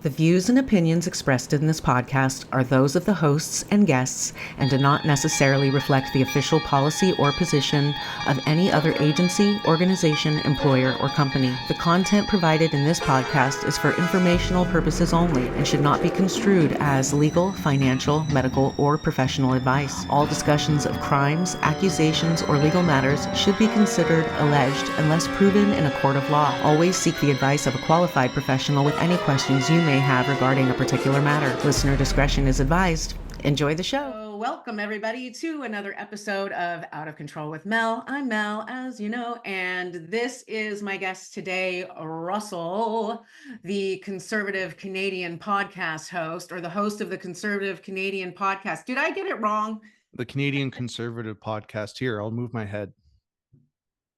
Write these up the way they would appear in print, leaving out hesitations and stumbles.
The views and opinions expressed in this podcast are those of the hosts and guests and do not necessarily reflect the official policy or position of any other agency, organization, employer, or company. The content provided in this podcast is for informational purposes only and should not be construed as legal, financial, medical, or professional advice. All discussions of crimes, accusations, or legal matters should be considered alleged unless proven in a court of law. Always seek the advice of a qualified professional with any questions you may have regarding a particular matter. Listener discretion is advised. Enjoy the show. So welcome everybody to another episode of Out of Control with Mel. I'm Mel, as you know, and this is my guest today, Russell, the conservative Canadian podcast host, or the host of the conservative Canadian podcast. Did I get it wrong? The Canadian conservative podcast. Here, I'll move my head.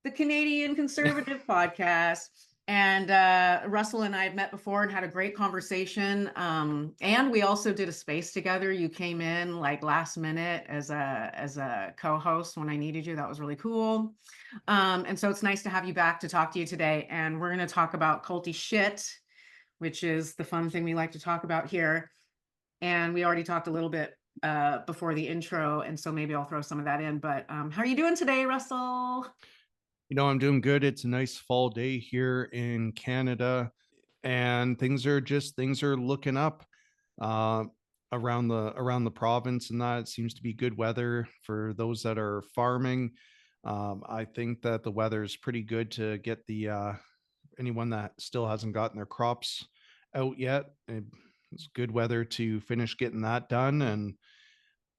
The Canadian conservative podcast. And Russell and I have met before and had a great conversation. And we also did a space together. You came in like last minute as a co-host when I needed you. That was really cool. And so it's nice to have you back to talk to you today. And we're going to talk about culty shit, which is the fun thing we like to talk about here. And we already talked a little bit before the intro. And so maybe I'll throw some of that in. But how are you doing today, Russell? You know, I'm doing good. It's a nice fall day here in Canada, and things are looking up around the province, and that it seems to be good weather for those that are farming. I think that the weather is pretty good to get the anyone that still hasn't gotten their crops out yet. It's good weather to finish getting that done. And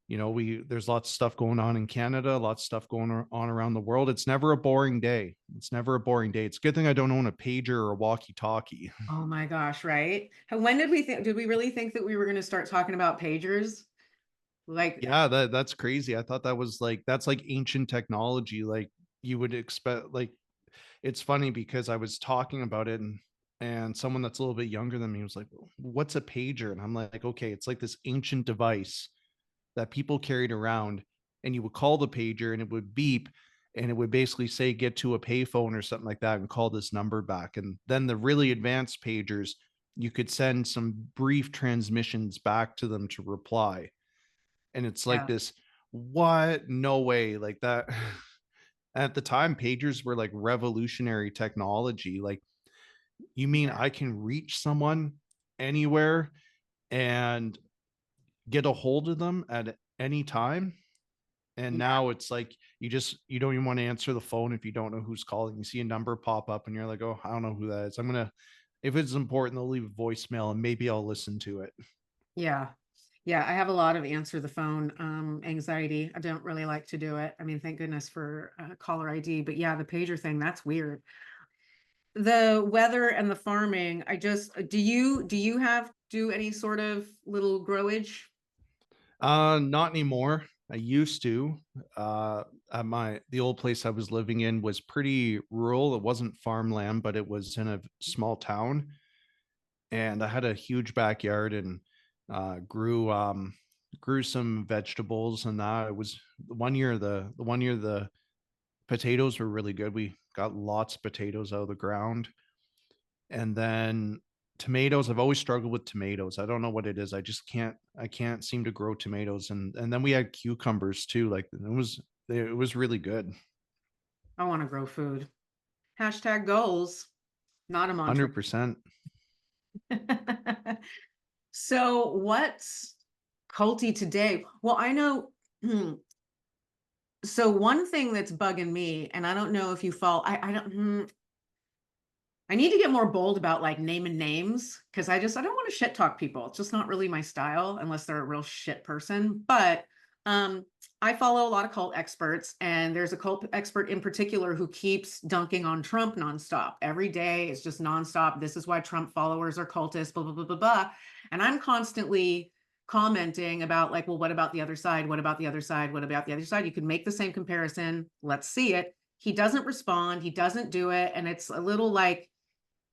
you know, there's lots of stuff going on in Canada, lots of stuff going on around the world. It's never a boring day. It's never a boring day. It's a good thing I don't own a pager or a walkie-talkie. Oh my gosh, right? When did we really think that we were going to start talking about pagers? Like, Yeah, that's crazy. I thought that's like ancient technology. Like you would expect, like, it's funny because I was talking about it, and someone that's a little bit younger than me was like, what's a pager? And I'm like, okay, it's like this ancient device that people carried around, and you would call the pager and it would beep, and it would basically say get to a payphone or something like that and call this number back. And then the really advanced pagers, you could send some brief transmissions back to them to reply. And it's like yeah, this, what? No way. Like that. At the time, pagers were like revolutionary technology. Like, you mean yeah, I can reach someone anywhere and get a hold of them at any time? And yeah, now it's like you don't even want to answer the phone if you don't know who's calling. You see a number pop up and you're like, oh, I don't know who that is. If it's important, they'll leave a voicemail and maybe I'll listen to it. yeah. Yeah, I have a lot of answer the phone anxiety. I don't really like to do it. I mean, thank goodness for caller ID, but yeah, the pager thing, that's weird. The weather and the farming, do you do any sort of little growage? Not anymore. I used to. At the old place I was living in was pretty rural. It wasn't farmland, but it was in a small town. And I had a huge backyard and grew some vegetables, and that it was the one year the potatoes were really good. We got lots of potatoes out of the ground. And then tomatoes, I've always struggled with tomatoes. I don't know what it is. I can't seem to grow tomatoes. And then we had cucumbers too. Like it was really good. I want to grow food. Hashtag goals, not a mantra. 100%. So what's culty today? Well, I know. So one thing that's bugging me, and I don't know if you fall, I don't, I need to get more bold about like naming names because I don't want to shit talk people. It's just not really my style unless they're a real shit person. But I follow a lot of cult experts, and there's a cult expert in particular who keeps dunking on Trump nonstop. Every day it's just nonstop. This is why Trump followers are cultists, blah, blah, blah, blah, blah. And I'm constantly commenting about like, well, what about the other side? What about the other side? What about the other side? You can make the same comparison. Let's see it. He doesn't respond. He doesn't do it. And it's a little like,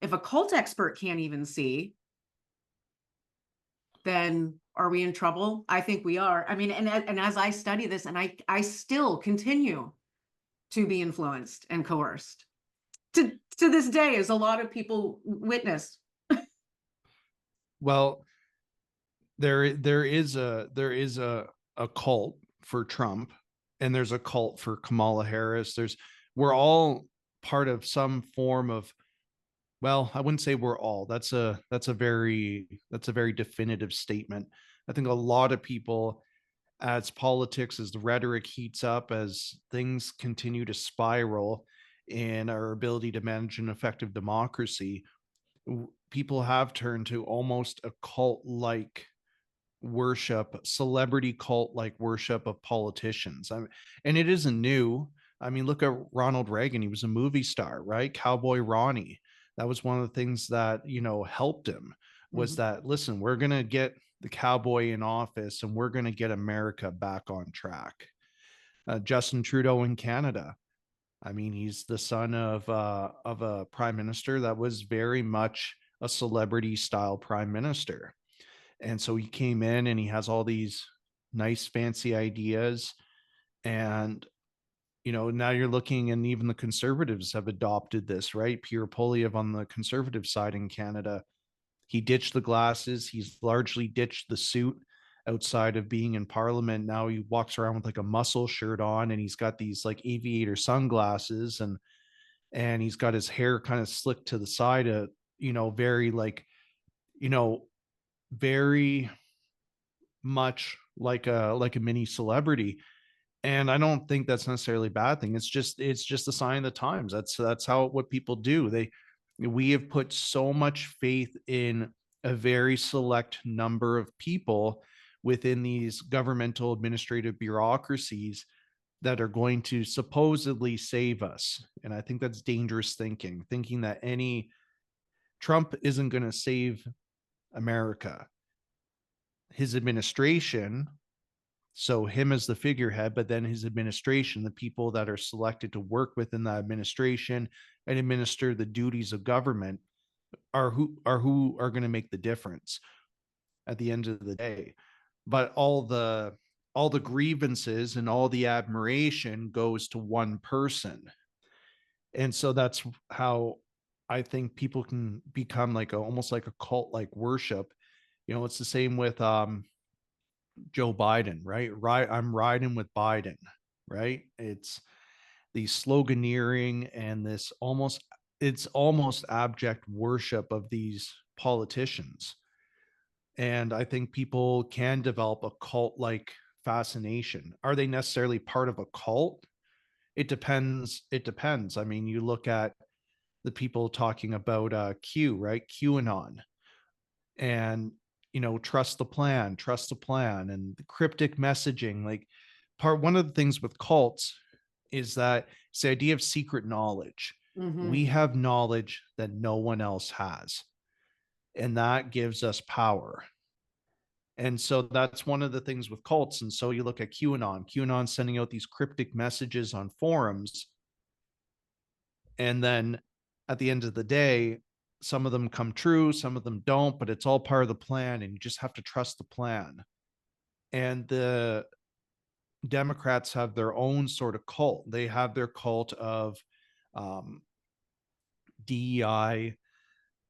if a cult expert can't even see, then are we in trouble? I think we are. I mean, and as I study this, and I still continue to be influenced and coerced to this day, as a lot of people witness. Well, there is a cult for Trump, and there's a cult for Kamala Harris. We're all part of some form of, well, I wouldn't say we're all. That's a very definitive statement. I think a lot of people, as politics, as the rhetoric heats up, as things continue to spiral in our ability to manage an effective democracy, people have turned to almost a cult like worship, celebrity cult like worship of politicians. And it isn't new. I mean, look at Ronald Reagan. He was a movie star, right? Cowboy Ronnie. That was one of the things that, helped him, was that, listen, we're going to get the cowboy in office and we're going to get America back on track. Justin Trudeau in Canada. I mean, he's the son of a prime minister that was very much a celebrity style prime minister. And so he came in and he has all these nice, fancy ideas. And, now you're looking, and even the conservatives have adopted this, right? Pierre Poilievre on the conservative side in Canada, he ditched the glasses. He's largely ditched the suit outside of being in parliament. Now he walks around with like a muscle shirt on, and he's got these like aviator sunglasses, and he's got his hair kind of slicked to the side, very like, very much like a mini celebrity. And I don't think that's necessarily a bad thing. It's just a sign of the times. That's what people do. We have put so much faith in a very select number of people within these governmental administrative bureaucracies that are going to supposedly save us. And I think that's dangerous thinking that Trump isn't going to save America. His administration, so him as the figurehead, but then his administration, the people that are selected to work within that administration and administer the duties of government, are who are going to make the difference at the end of the day. But all the grievances and all the admiration goes to one person. And so that's how I think people can become like almost like a cult like worship. It's the same with Joe Biden, right? I'm riding with Biden, right? It's the sloganeering and it's almost abject worship of these politicians. And I think people can develop a cult like fascination. Are they necessarily part of a cult? It depends. It depends. I mean, you look at the people talking about Q, right? QAnon, and trust the plan, and the cryptic messaging. Like, one of the things with cults is that it's the idea of secret knowledge. We have knowledge that no one else has, and that gives us power. And so that's one of the things with cults. And so you look at QAnon sending out these cryptic messages on forums, and then at the end of the day, some of them come true, some of them don't, but it's all part of the plan, and you just have to trust the plan. And the Democrats have their own sort of cult. They have their cult of DEI,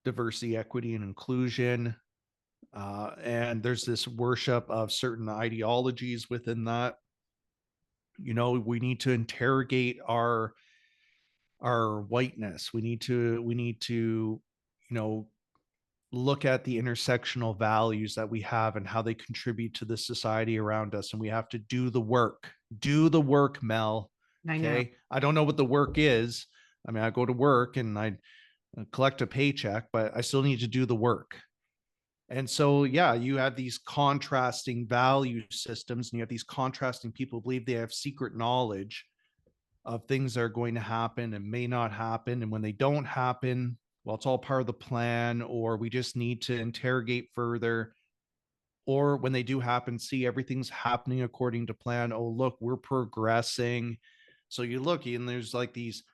diversity, equity, and inclusion. And there's this worship of certain ideologies within that. We need to interrogate our whiteness. We need to look at the intersectional values that we have and how they contribute to the society around us. And we have to do the work. Mel. Okay. I don't know what the work is. I mean, I go to work and I collect a paycheck, but I still need to do the work. And so, yeah, you have these contrasting value systems, and you have these contrasting people who believe they have secret knowledge of things that are going to happen and may not happen. And when they don't happen, well, it's all part of the plan, or we just need to interrogate further. Or when they do happen, see everything's happening according to plan. Oh, look, we're progressing. So you look, and there's like these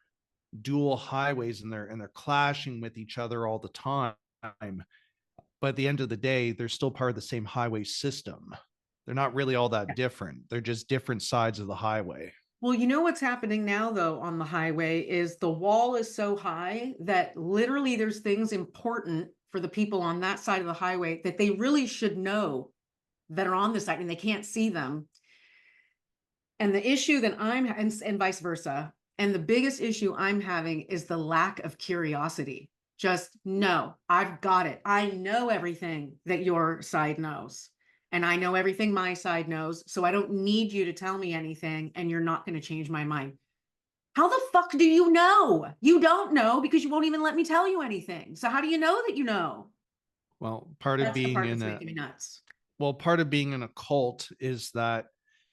dual highways, and they're clashing with each other all the time. But at the end of the day, they're still part of the same highway system. They're not really all that different. They're just different sides of the highway. Well, you know what's happening now, though, on the highway is the wall is so high that literally there's things important for the people on that side of the highway that they really should know that are on this side and they can't see them. And the issue that and vice versa. And the biggest issue I'm having is the lack of curiosity. Just no, I've got it. I know everything that your side knows. And I know everything my side knows. So I don't need you to tell me anything. And you're not going to change my mind. How the fuck do you know? You don't know because you won't even let me tell you anything. So how do you know that you know? Well, part of That's the being part in that's a making me nuts. well, part of being in a cult is that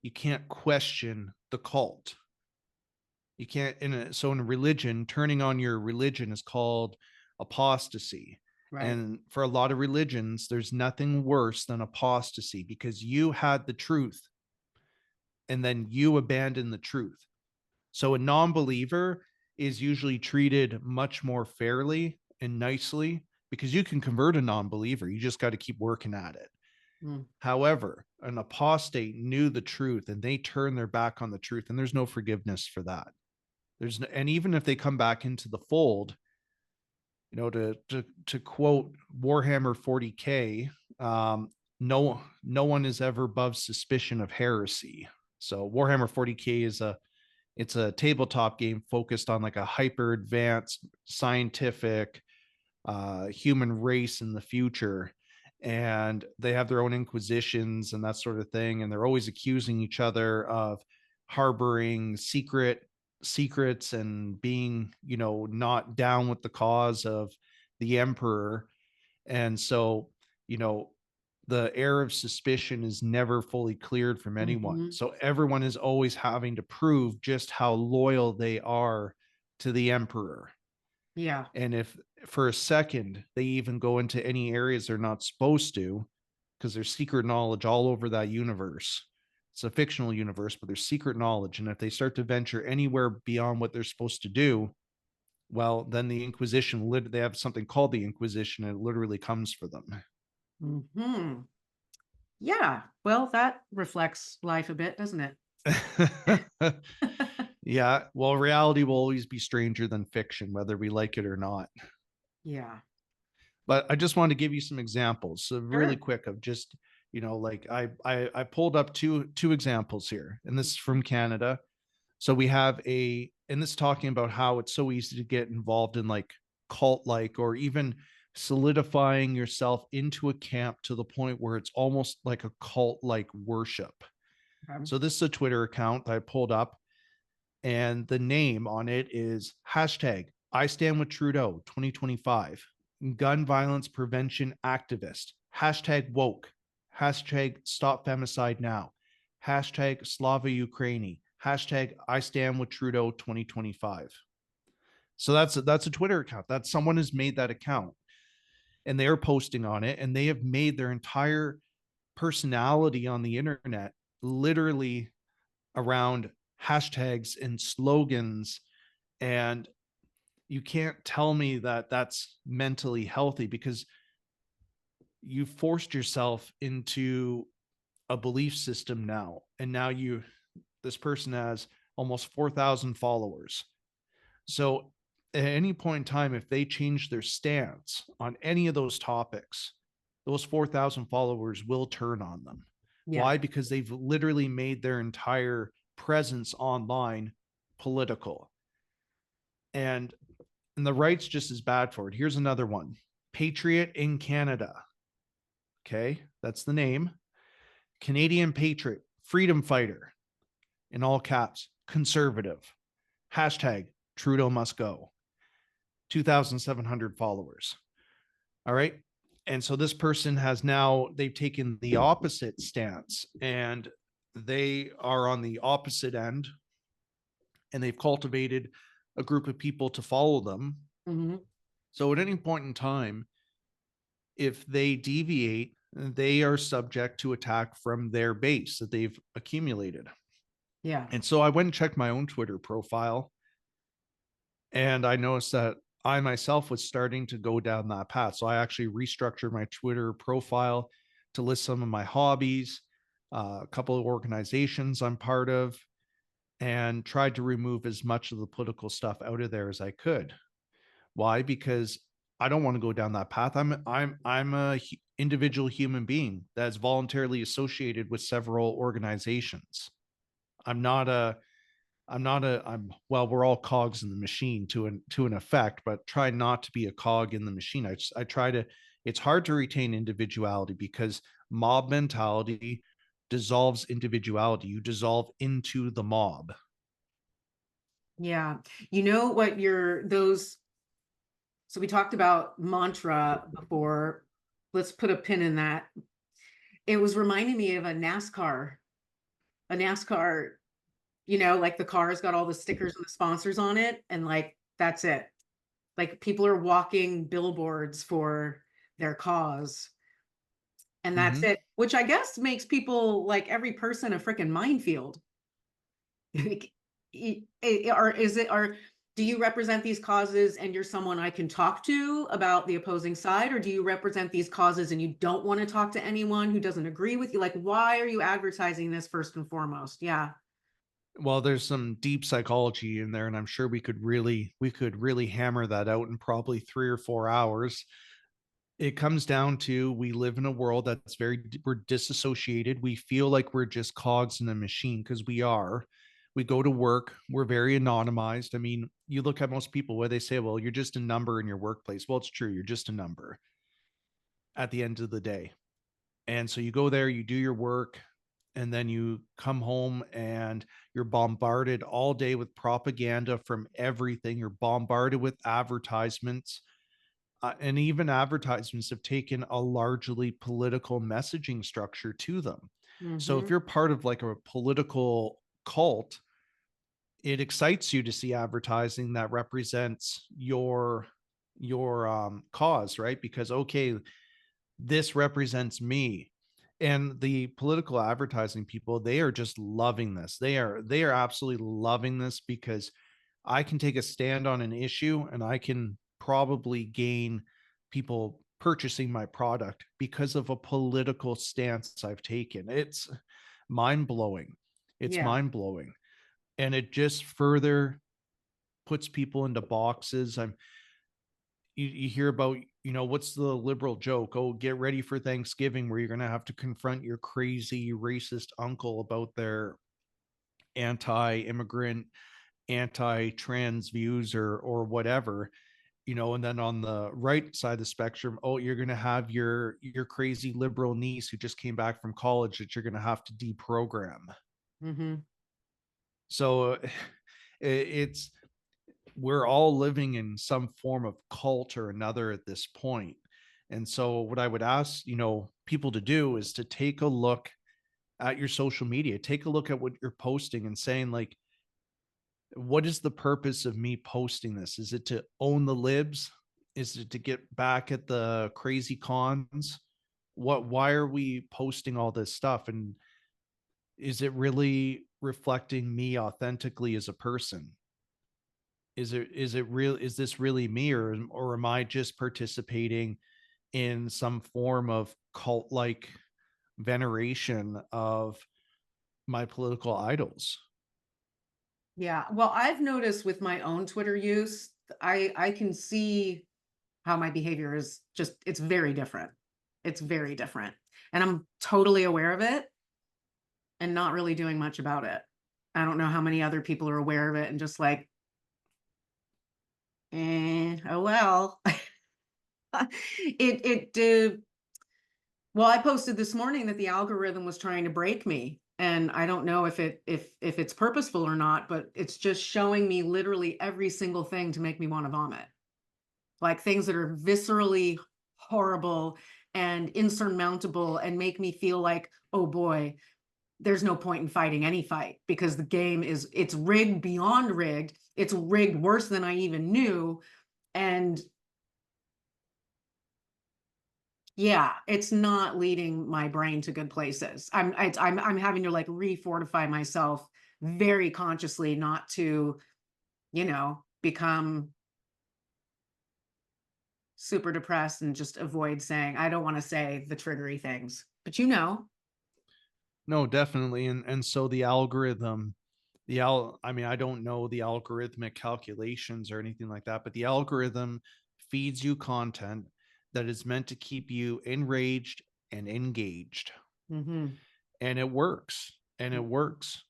you can't question the cult. You can't so in a religion, turning on your religion is called apostasy. Right. And for a lot of religions, there's nothing worse than apostasy because you had the truth and then you abandon the truth. So a non-believer is usually treated much more fairly and nicely because you can convert a non-believer. You just got to keep working at it. However, an apostate knew the truth and they turn their back on the truth, and there's no forgiveness for that. And even if they come back into the fold, you know, to quote Warhammer 40K, no one is ever above suspicion of heresy. So Warhammer 40K is it's a tabletop game focused on like a hyper advanced scientific human race in the future. And they have their own inquisitions and that sort of thing. And they're always accusing each other of harboring secrets and being, you know, not down with the cause of the emperor. And so, you know, the air of suspicion is never fully cleared from anyone. So everyone is always having to prove just how loyal they are to the emperor. Yeah. And if for a second they even go into any areas they're not supposed to, because there's secret knowledge all over that universe. It's a fictional universe, but there's secret knowledge. And if they start to venture anywhere beyond what they're supposed to do, well, then the Inquisition, they have something called the Inquisition, and it literally comes for them. Yeah. Well, that reflects life a bit, doesn't it? Yeah. Well, reality will always be stranger than fiction, whether we like it or not. Yeah. But I just wanted to give you some examples, so really quick, of just, you know, like I pulled up two examples here, and this is from Canada. So we have and this is talking about how it's so easy to get involved in like cult-like or even solidifying yourself into a camp to the point where it's almost like a cult-like worship. So this is a Twitter account that I pulled up, and the name on it is hashtag I stand with Trudeau 2025, gun violence prevention activist, hashtag woke, hashtag stop femicide now, hashtag Slava Ukraini, hashtag I stand with Trudeau 2025. So that's a Twitter account. That someone has made that account and they are posting on it, and they have made their entire personality on the internet literally around hashtags and slogans. And you can't tell me that that's mentally healthy, because you forced yourself into a belief system now. And now this person has almost 4,000 followers. So at any point in time, if they change their stance on any of those topics, those 4,000 followers will turn on them. Yeah. Why? Because they've literally made their entire presence online political. And the right's just as bad for it. Here's another one. Patriot in Canada. Okay, that's the name. Canadian patriot, freedom fighter, in all caps, conservative. Hashtag Trudeau must go. 2,700 followers. All right. And so this person they've taken the opposite stance, and they are on the opposite end, and they've cultivated a group of people to follow them. So at any point in time, if they deviate, they are subject to attack from their base that they've accumulated. Yeah. And so I went and checked my own Twitter profile, and I noticed that I myself was starting to go down that path. So I actually restructured my Twitter profile to list some of my hobbies, a couple of organizations I'm part of, and tried to remove as much of the political stuff out of there as I could. Why? Because I don't want to go down that path. I'm a individual human being that's voluntarily associated with several organizations. I'm not a I'm well, we're all cogs in the machine to an effect, but try not to be a cog in the machine. I try to, it's hard to retain individuality because mob mentality dissolves individuality. You dissolve into the mob. Yeah. You know what so we talked about mantra before. Let's put a pin in that. It was reminding me of a NASCAR, like the car's got all the stickers and the sponsors on it. And like, that's it. Like people are walking billboards for their cause. And that's Mm-hmm. it, which I guess makes people, like every person, a freaking minefield. Or do you represent these causes and you're someone I can talk to about the opposing side, or do you represent these causes and you don't want to talk to anyone who doesn't agree with you? Like, why are you advertising this first and foremost? Yeah. Well, there's some deep psychology in there, and I'm sure we could really hammer that out in probably 3 or 4 hours. It comes down to, we live in a world that's we're disassociated. We feel like we're just cogs in a machine, because we are. We go to work, we're very anonymized. I mean, you look at most people where they say, well, you're just a number in your workplace. Well, it's true, you're just a number at the end of the day. And so you go there, you do your work, and then you come home and you're bombarded all day with propaganda from everything. You're bombarded with advertisements, and even advertisements have taken a largely political messaging structure to them. So if Mm-hmm. you're part of like a political cult, it excites you to see advertising that represents your cause, right? Because okay, this represents me. And the political advertising people, they are just loving this. They are absolutely loving this, because I can take a stand on an issue and I can probably gain people purchasing my product because of a political stance I've taken. It's mind blowing. It's Yeah. mind blowing. And it just further puts people into boxes. You hear about, what's the liberal joke? Oh, get ready for Thanksgiving, where you're going to have to confront your crazy racist uncle about their anti-immigrant, anti-trans views, or whatever. And then on the right side of the spectrum, oh, you're going to have your crazy liberal niece who just came back from college that you're going to have to deprogram. Mm-hmm. So it's, we're all living in some form of cult or another at this point. And so what I would ask, people to do is to take a look at your social media, take a look at what you're posting and saying, like, what is the purpose of me posting this? Is it to own the libs? Is it to get back at the crazy cons? Why are we posting all this stuff? And is it really reflecting me authentically as a person? Is this really me, or am I just participating in some form of cult like veneration of my political idols? Yeah. Well, I've noticed with my own Twitter use, I can see how my behavior is it's very different. It's very different. And I'm totally aware of it and not really doing much about it. I don't know how many other people are aware of it and just like, oh well. Well, I posted this morning that the algorithm was trying to break me. And I don't know if it's purposeful or not, but it's just showing me literally every single thing to make me want to vomit. Like things that are viscerally horrible and insurmountable and make me feel like, oh boy, there's no point in fighting any fight because the game it's rigged beyond rigged. It's rigged worse than I even knew. And yeah, it's not leading my brain to good places. I'm having to like re-fortify myself very consciously not to, become super depressed and just avoid saying, I don't want to say the triggery things. But No, definitely. And so the algorithm, I mean, I don't know the algorithmic calculations or anything like that, but the algorithm feeds you content that is meant to keep you enraged and engaged. Mm-hmm. And it works. And it works.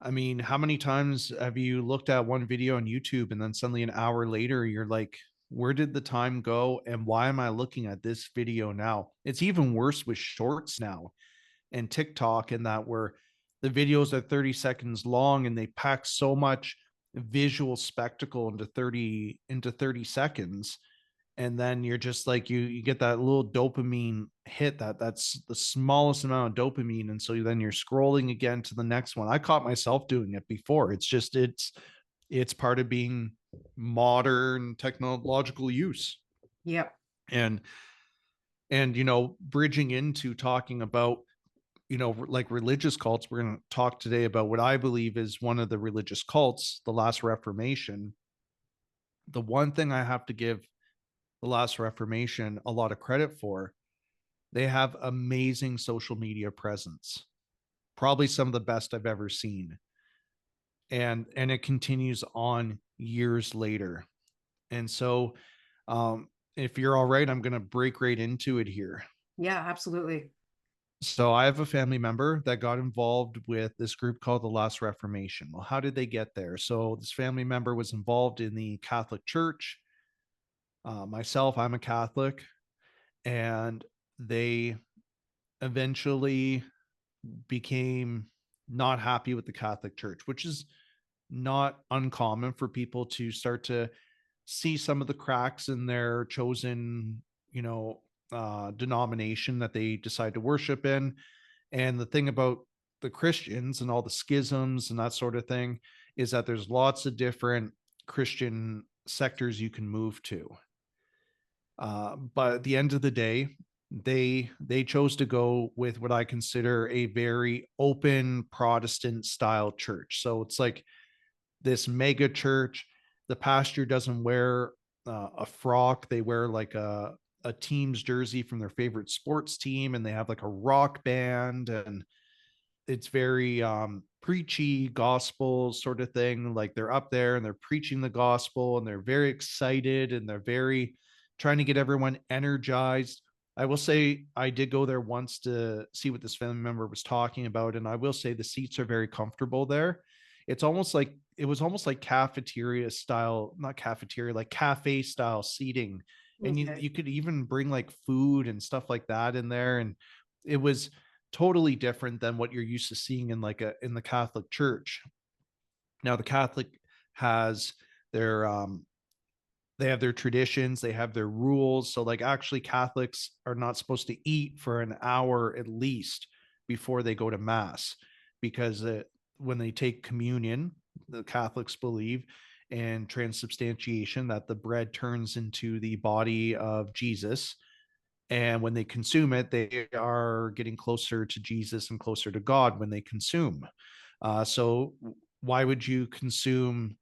I mean, how many times have you looked at one video on YouTube and then suddenly an hour later you're like, where did the time go? And why am I looking at this video now? It's even worse with shorts now and TikTok, and that where the videos are 30 seconds long and they pack so much visual spectacle into 30 seconds. And then you're just like, you get that little dopamine hit, that's the smallest amount of dopamine, and so then you're scrolling again to the next one. I caught myself doing it before. It's part of being modern technological use. Yep. And bridging into talking about like religious cults, we're going to talk today about what I believe is one of the religious cults, the Last Reformation. The one thing I have to give the Last Reformation a lot of credit for, they have amazing social media presence, probably some of the best I've ever seen. And it continues on years later. And so if you're all right, I'm going to break right into it here. Yeah, absolutely. So I have a family member that got involved with this group called the Last Reformation. Well, how did they get there? So this family member was involved in the Catholic Church. Myself, I'm a Catholic, and they eventually became not happy with the Catholic Church, which is not uncommon for people to start to see some of the cracks in their chosen, denomination that they decide to worship in. And the thing about the Christians and all the schisms and that sort of thing is that there's lots of different Christian sectors you can move to. But at the end of the day, they chose to go with what I consider a very open Protestant style church. So it's like this mega church. The pastor doesn't wear a frock. They wear like a team's jersey from their favorite sports team, and they have like a rock band, and it's very preachy gospel sort of thing. Like they're up there and they're preaching the gospel and they're very excited and they're very trying to get everyone energized. I will say I did go there once to see what this family member was talking about, and I will say the seats are very comfortable there. It was almost like cafeteria style, not cafeteria, like cafe style seating. And you could even bring like food and stuff like that in there. And it was totally different than what you're used to seeing in in the Catholic Church. Now the Catholic has their they have their traditions, they have their rules. So like actually Catholics are not supposed to eat for an hour at least before they go to mass, because when they take communion, the Catholics believe in transubstantiation, that the bread turns into the body of Jesus. And when they consume it, they are getting closer to Jesus and closer to God when they consume. So why would you consume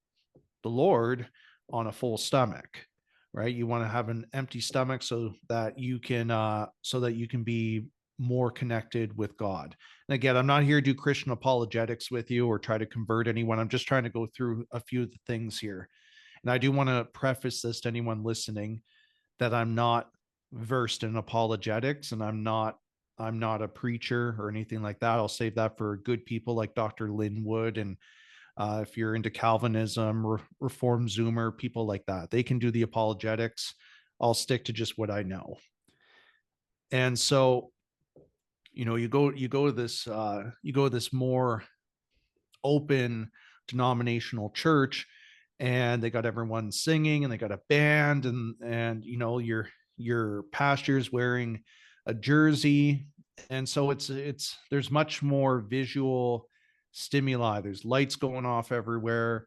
the Lord on a full stomach, right? You want to have an empty stomach so that you can be more connected with God. And again, I'm not here to do Christian apologetics with you or try to convert anyone. I'm just trying to go through a few of the things here. And I do want to preface this to anyone listening that I'm not versed in apologetics, and I'm not a preacher or anything like that. I'll save that for good people like Dr. Linwood, and if you're into Calvinism, Reform Zoomer, people like that, they can do the apologetics. I'll stick to just what I know. And so, you go to this more open denominational church, and they got everyone singing and they got a band, and your pastor's wearing a jersey. And so it's there's much more visual stimuli. There's lights going off everywhere.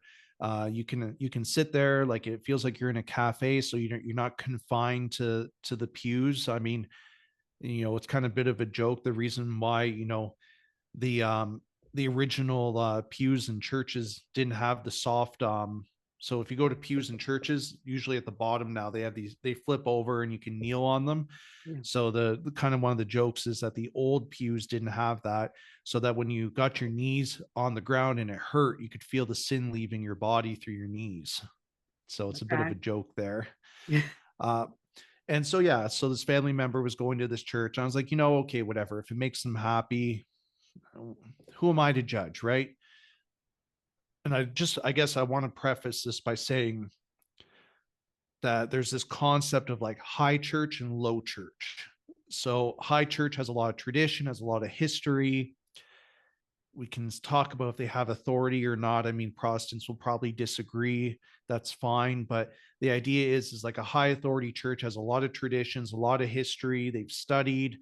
You can sit there, like it feels like you're in a cafe, so you're not confined to the pews. I mean, it's kind of a bit of a joke, the reason why the the original pews in churches didn't have the soft so if you go to pews in churches, usually at the bottom now they have they flip over and you can kneel on them. Yeah. So the kind of one of the jokes is that the old pews didn't have that, so that when you got your knees on the ground and it hurt, you could feel the sin leaving your body through your knees. So it's a bit of a joke there. Uh, and so, yeah, so this family member was going to this church. And I was like, okay, whatever. If it makes them happy, who am I to judge, right? And I guess I want to preface this by saying that there's this concept of like high church and low church. So high church has a lot of tradition, has a lot of history. We can talk about if they have authority or not. I mean, Protestants will probably disagree. That's fine. But the idea is like a high authority church has a lot of traditions, a lot of history. They've studied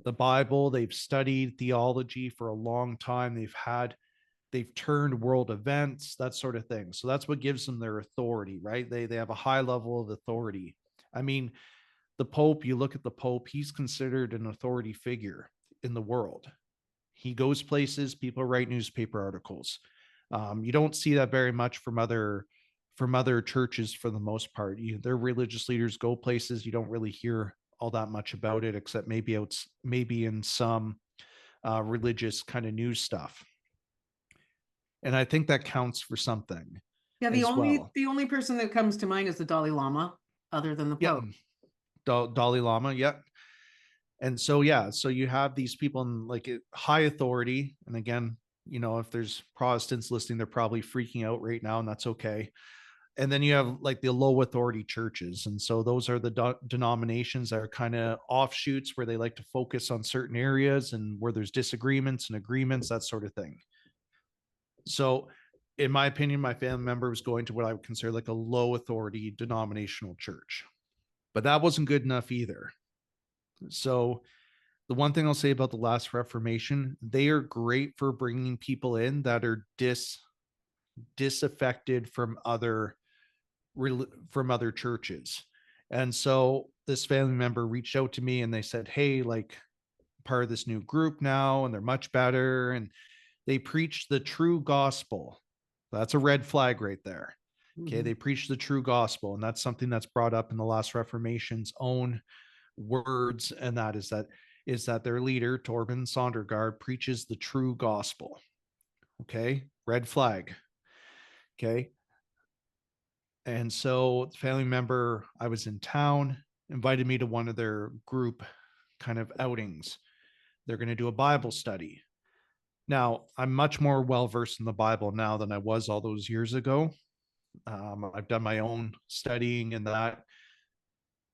the Bible, they've studied theology for a long time. They've turned world events, that sort of thing. So that's what gives them their authority, right? They have a high level of authority. I mean, the Pope, you look at the Pope, he's considered an authority figure in the world. He goes places, people write newspaper articles. You don't see that very much from other churches for the most part. Their religious leaders go places, you don't really hear all that much about it, except maybe in some religious kind of news stuff. And I think that counts for something. Yeah, as well. the only person that comes to mind is the Dalai Lama, other than the Pope. Dalai Lama, yeah. And so, yeah, so you have these people in like high authority. And again, if there's Protestants listening, they're probably freaking out right now, and that's okay. And then you have like the low authority churches. And so those are the denominations that are kind of offshoots where they like to focus on certain areas and where there's disagreements and agreements, that sort of thing. So, in my opinion, my family member was going to what I would consider like a low authority denominational church. But that wasn't good enough either. So, the one thing I'll say about the Last Reformation, they are great for bringing people in that are disaffected from other churches. And so this family member reached out to me and they said, hey, like, part of this new group now, and they're much better, and they preach the true gospel. That's a red flag right there. Okay, they preach the true gospel, and that's something that's brought up in the Last Reformation's own words, and that is that their leader, Torben Sondergaard, preaches the true gospel. Okay, red flag. Okay. And so the family member, I was in town, invited me to one of their group kind of outings. They're going to do a Bible study. Now, I'm much more well-versed in the Bible now than I was all those years ago. I've done my own studying in that.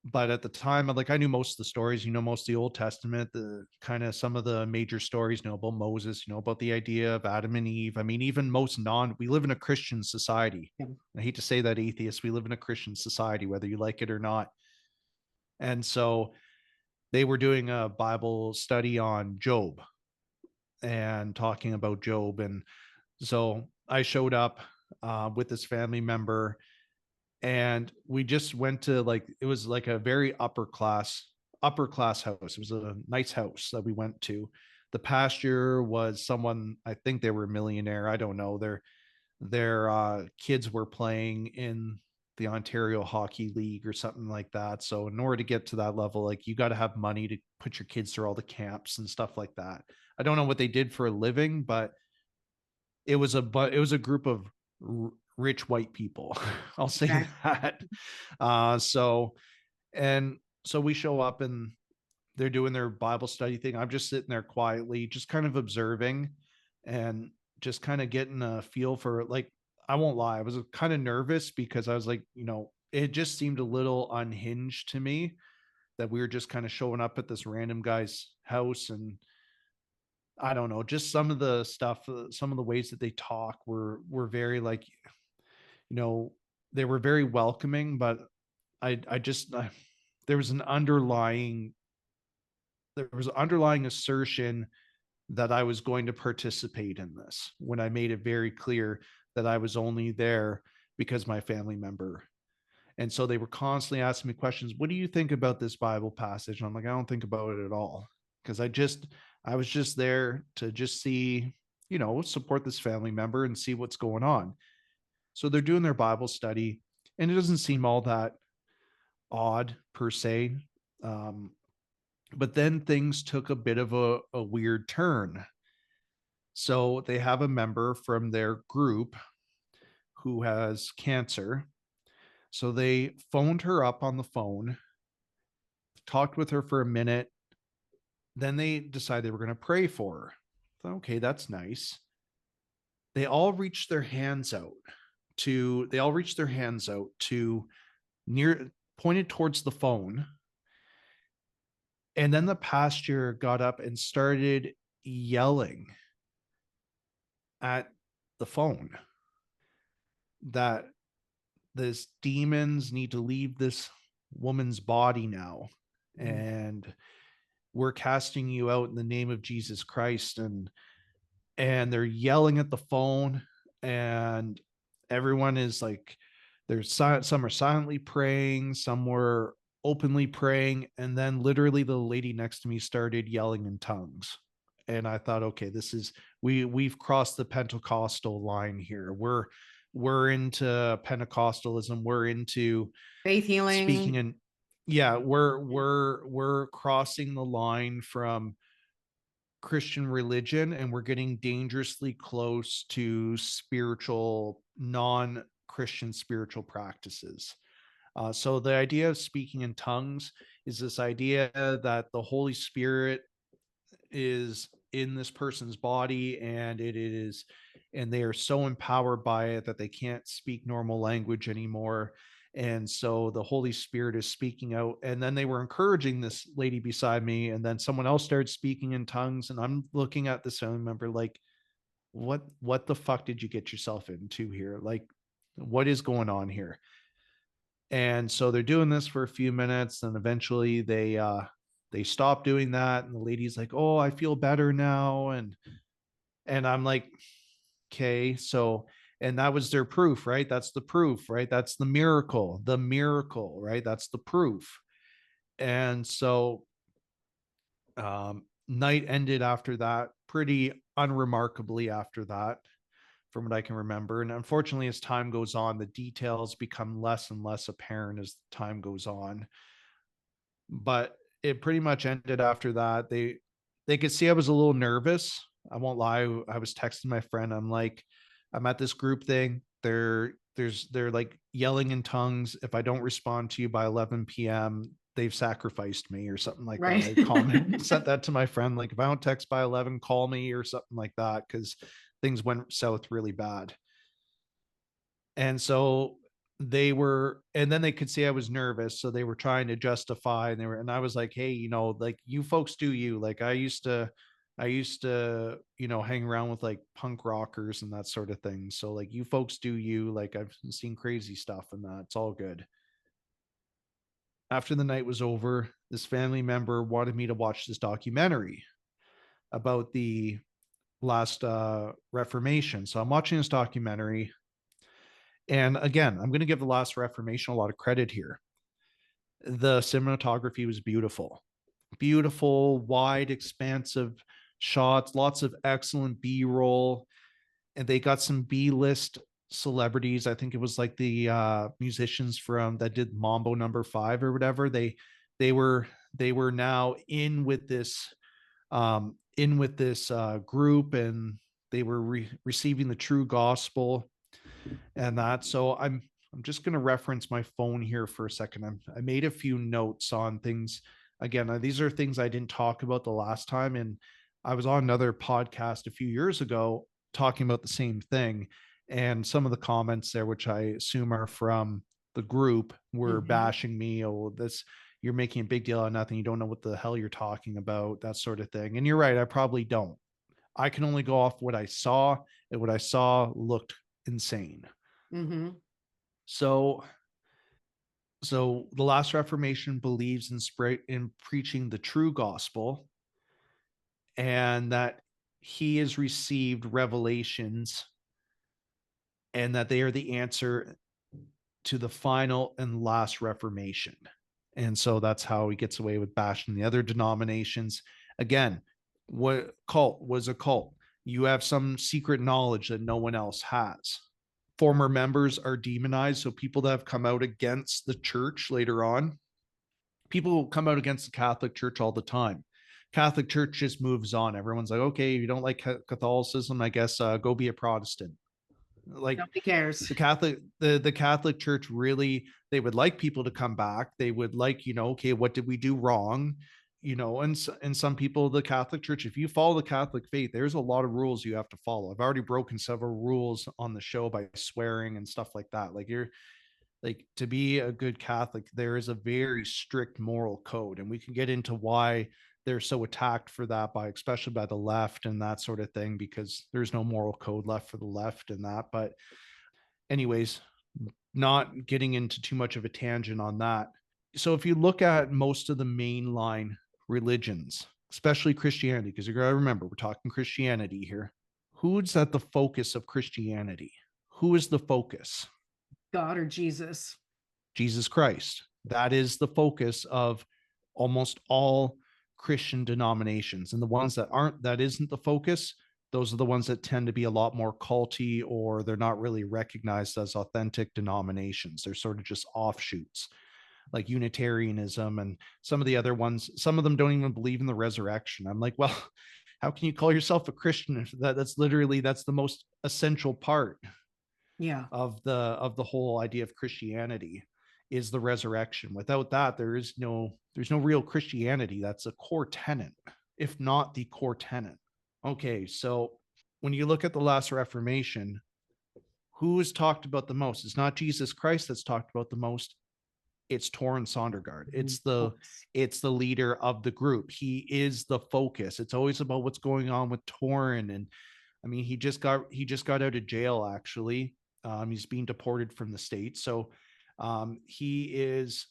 But at the time, I knew most of the stories, most of the Old Testament, the kind of some of the major stories, about Moses, about the idea of Adam and Eve. I mean, even we live in a Christian society. Yeah. I hate to say that, atheists, we live in a Christian society, whether you like it or not. And so they were doing a Bible study on Job and talking about Job. And so I showed up with this family member, and we just went to it was like a very upper class house. It was a nice house that we went to. The pastor was someone, I think they were a millionaire. I don't know. Their kids were playing in the Ontario Hockey League or something like that. So in order to get to that level, you got to have money to put your kids through all the camps and stuff like that. I don't know what they did for a living, but it was a group of rich white people. I'll say that. So we show up and they're doing their Bible study thing. I'm just sitting there quietly, just kind of observing and just kind of getting a feel for I won't lie, I was kind of nervous because I was it just seemed a little unhinged to me that we were just kind of showing up at this random guy's house. And I don't know, just some of the stuff, some of the ways that they talk were very they were very welcoming, but I just there was an underlying assertion that I was going to participate in this when I made it very clear that I was only there because my family member. And so they were constantly asking me questions. What do you think about this Bible passage? And I'm like, I don't think about it at all. Because I was just there to just see, support this family member and see what's going on. So they're doing their Bible study, and it doesn't seem all that odd per se. But then things took a bit of a weird turn. So they have a member from their group who has cancer. So they phoned her up on the phone, talked with her for a minute. Then they decided they were going to pray for her. Thought, okay, that's nice. They all reached their hands out to near, pointed towards the phone. And then the pastor got up and started yelling at the phone that this demons need to leave this woman's body now. And we're casting you out in the name of Jesus Christ. And they're yelling at the phone, and everyone is like, some are silently praying, some were openly praying, and then literally the lady next to me started yelling in tongues. And I thought, okay, this is, we've crossed the Pentecostal line here. We're into Pentecostalism, we're into faith healing, speaking in, yeah, we're crossing the line from Christian religion, and we're getting dangerously close to spiritual, non-Christian spiritual practices. So the idea of speaking in tongues is this idea that the Holy Spirit is in this person's body, and they are so empowered by it that they can't speak normal language anymore. And so the Holy Spirit is speaking out. And then they were encouraging this lady beside me, and then someone else started speaking in tongues, and I'm looking at this family member like, what the fuck did you get yourself into here? Like, what is going on here? And so they're doing this for a few minutes, and eventually they stop doing that, and the lady's like, oh, I feel better now. And I'm like, okay, so, and that was their proof, right? That's the proof, right? That's the miracle, right? That's the proof. And so night ended after that, pretty unremarkably after that, from what I can remember. And unfortunately, as time goes on, the details become less and less apparent as time goes on. But it pretty much ended after that. They could see I was a little nervous. I won't lie. I was texting my friend. I'm like, I'm at this group thing. They're like yelling in tongues. If I don't respond to you by 11 p.m., they've sacrificed me or something like right? that. I comment sent that to my friend. Like, if I don't text by 11, call me or something like that, because things went south really bad. And so and then they could see I was nervous, so they were trying to justify, and I was like, hey, like, you folks do you. Like, I used to hang around with like punk rockers and that sort of thing, so like, you folks do you. Like, I've seen crazy stuff, and that it's all good. After the night was over, this family member wanted me to watch this documentary about the last Reformation. So I'm watching this documentary. And again, I'm going to give the Last Reformation a lot of credit here. The cinematography was beautiful, wide, expansive shots, lots of excellent B-roll. And they got some B-list celebrities. I think it was like the musicians from that did Mambo #5 or whatever. They were now in with this group, and they were receiving the true gospel and that. So I'm just going to reference my phone here for a second. I made a few notes on things. Again, these are things I didn't talk about the last time, and I was on another podcast a few years ago talking about the same thing, and some of the comments there, which I assume are from the group, were bashing me. Oh, this, you're making a big deal out of nothing. You don't know what the hell you're talking about, that sort of thing. And you're right, I probably don't. I can only go off what I saw, and what I saw looked insane. So the Last Reformation believes in preaching the true gospel, and that he has received revelations, and that they are the answer to the final and last Reformation. And so that's how he gets away with bashing the other denominations. Again, what cult was a cult? You have some secret knowledge that no one else has. Former members are demonized. So people that have come out against the church later on, people come out against the Catholic Church all the time. Catholic Church just moves on. Everyone's like, okay, you don't like Catholicism, I guess go be a Protestant. Like nobody cares. The Catholic Church really, they would like people to come back. They would like, okay, what did we do wrong? And some people, the Catholic Church, if you follow the Catholic faith, there's a lot of rules you have to follow. I've already broken several rules on the show by swearing and stuff like that. Like to be a good Catholic, there is a very strict moral code, and we can get into why they're so attacked for that by, especially by the left and that sort of thing, because there's no moral code left for the left and that. But anyways, not getting into too much of a tangent on that. So if you look at most of the mainline religions, especially Christianity, because you got to remember, we're talking Christianity here. Who's at the focus of Christianity? Who is the focus? God or Jesus? Jesus Christ. That is the focus of almost all Christian denominations. And the ones that aren't, that isn't the focus, those are the ones that tend to be a lot more culty, or they're not really recognized as authentic denominations. They're sort of just offshoots, like Unitarianism and some of the other ones. Some of them don't even believe in the resurrection. I'm like, well, how can you call yourself a Christian if that's the most essential part of the whole idea of Christianity, is the resurrection. Without that, there's no real Christianity. That's a core tenet, if not the core tenet. Okay, so when you look at the Last Reformation, who is talked about the most? It's not Jesus Christ that's talked about the most. It's Torrance Sondergaard. It's the leader of the group. He is the focus. It's always about what's going on with Torrin. And I mean, he just got out of jail, actually. He's being deported from the States. So he's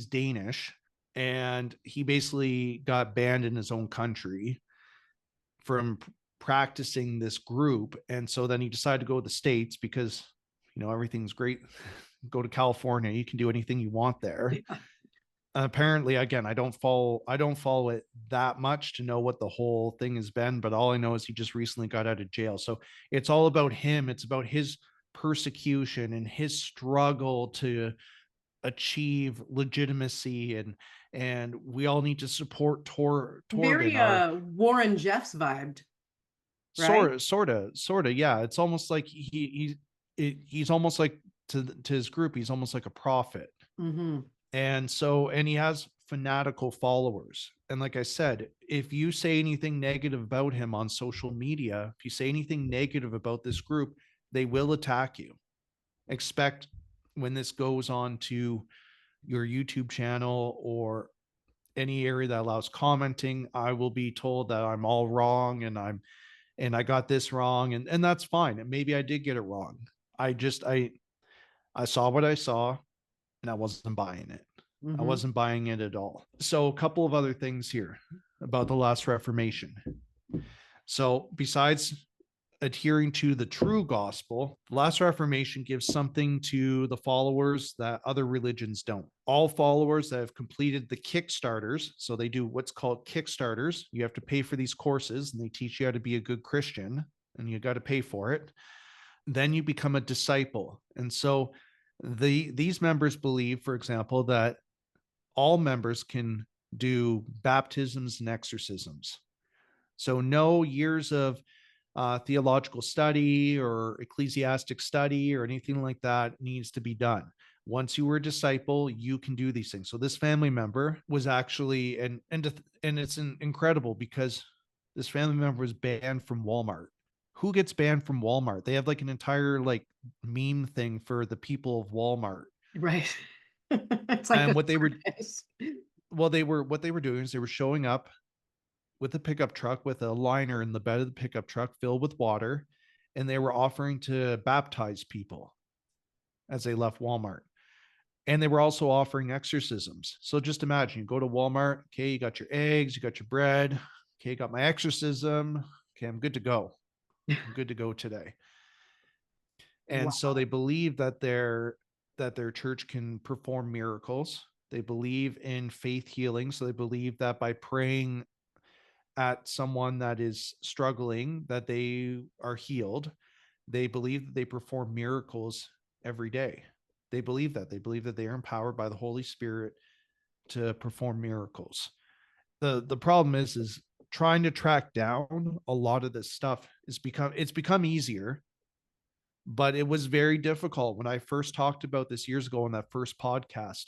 Danish, and he basically got banned in his own country from practicing this group. And so then he decided to go to the States because, everything's great. Go to California. You can do anything you want there. Yeah. Apparently, again, I don't follow it that much to know what the whole thing has been, but all I know is he just recently got out of jail. So it's all about him. It's about his persecution and his struggle to achieve legitimacy, and we all need to support Torrin. Very Warren Jeffs vibed, right? Sort of, yeah. It's almost like he's almost like to his group, he's almost like a prophet. Mm-hmm. And he has fanatical followers. And like I said, if you say anything negative about him on social media, if you say anything negative about this group, they will attack you. Expect when this goes on to your YouTube channel or any area that allows commenting, I will be told that I'm all wrong and I got this wrong. And that's fine. And maybe I did get it wrong. I saw what I saw, and I wasn't buying it. Mm-hmm. I wasn't buying it at all. So a couple of other things here about the Last Reformation. So besides adhering to the true gospel, the Last Reformation gives something to the followers that other religions don't. All followers that have completed the Kickstarters, so they do what's called Kickstarters. You have to pay for these courses, and they teach you how to be a good Christian, and you got to pay for it. Then you become a disciple. And so these members believe, for example, that all members can do baptisms and exorcisms. So no years of theological study or ecclesiastic study or anything like that needs to be done. Once you were a disciple, you can do these things. So this family member was actually, and it's incredible because this family member was banned from Walmart. Who gets banned from Walmart? They have like an entire like meme thing for the people of Walmart. Right. It's like, and what they were doing is they were showing up with a pickup truck with a liner in the bed of the pickup truck filled with water, and they were offering to baptize people as they left Walmart. And they were also offering exorcisms. So just imagine, you go to Walmart, okay, you got your eggs, you got your bread, okay, got my exorcism, okay, I'm good to go. I'm good to go today. And wow. So they believe that their church can perform miracles. They believe in faith healing. So they believe that by praying at someone that is struggling, that they are healed. They believe that they perform miracles every day. They believe that they are empowered by the Holy Spirit to perform miracles. The problem is trying to track down a lot of this stuff it's become easier, but it was very difficult. When I first talked about this years ago in that first podcast,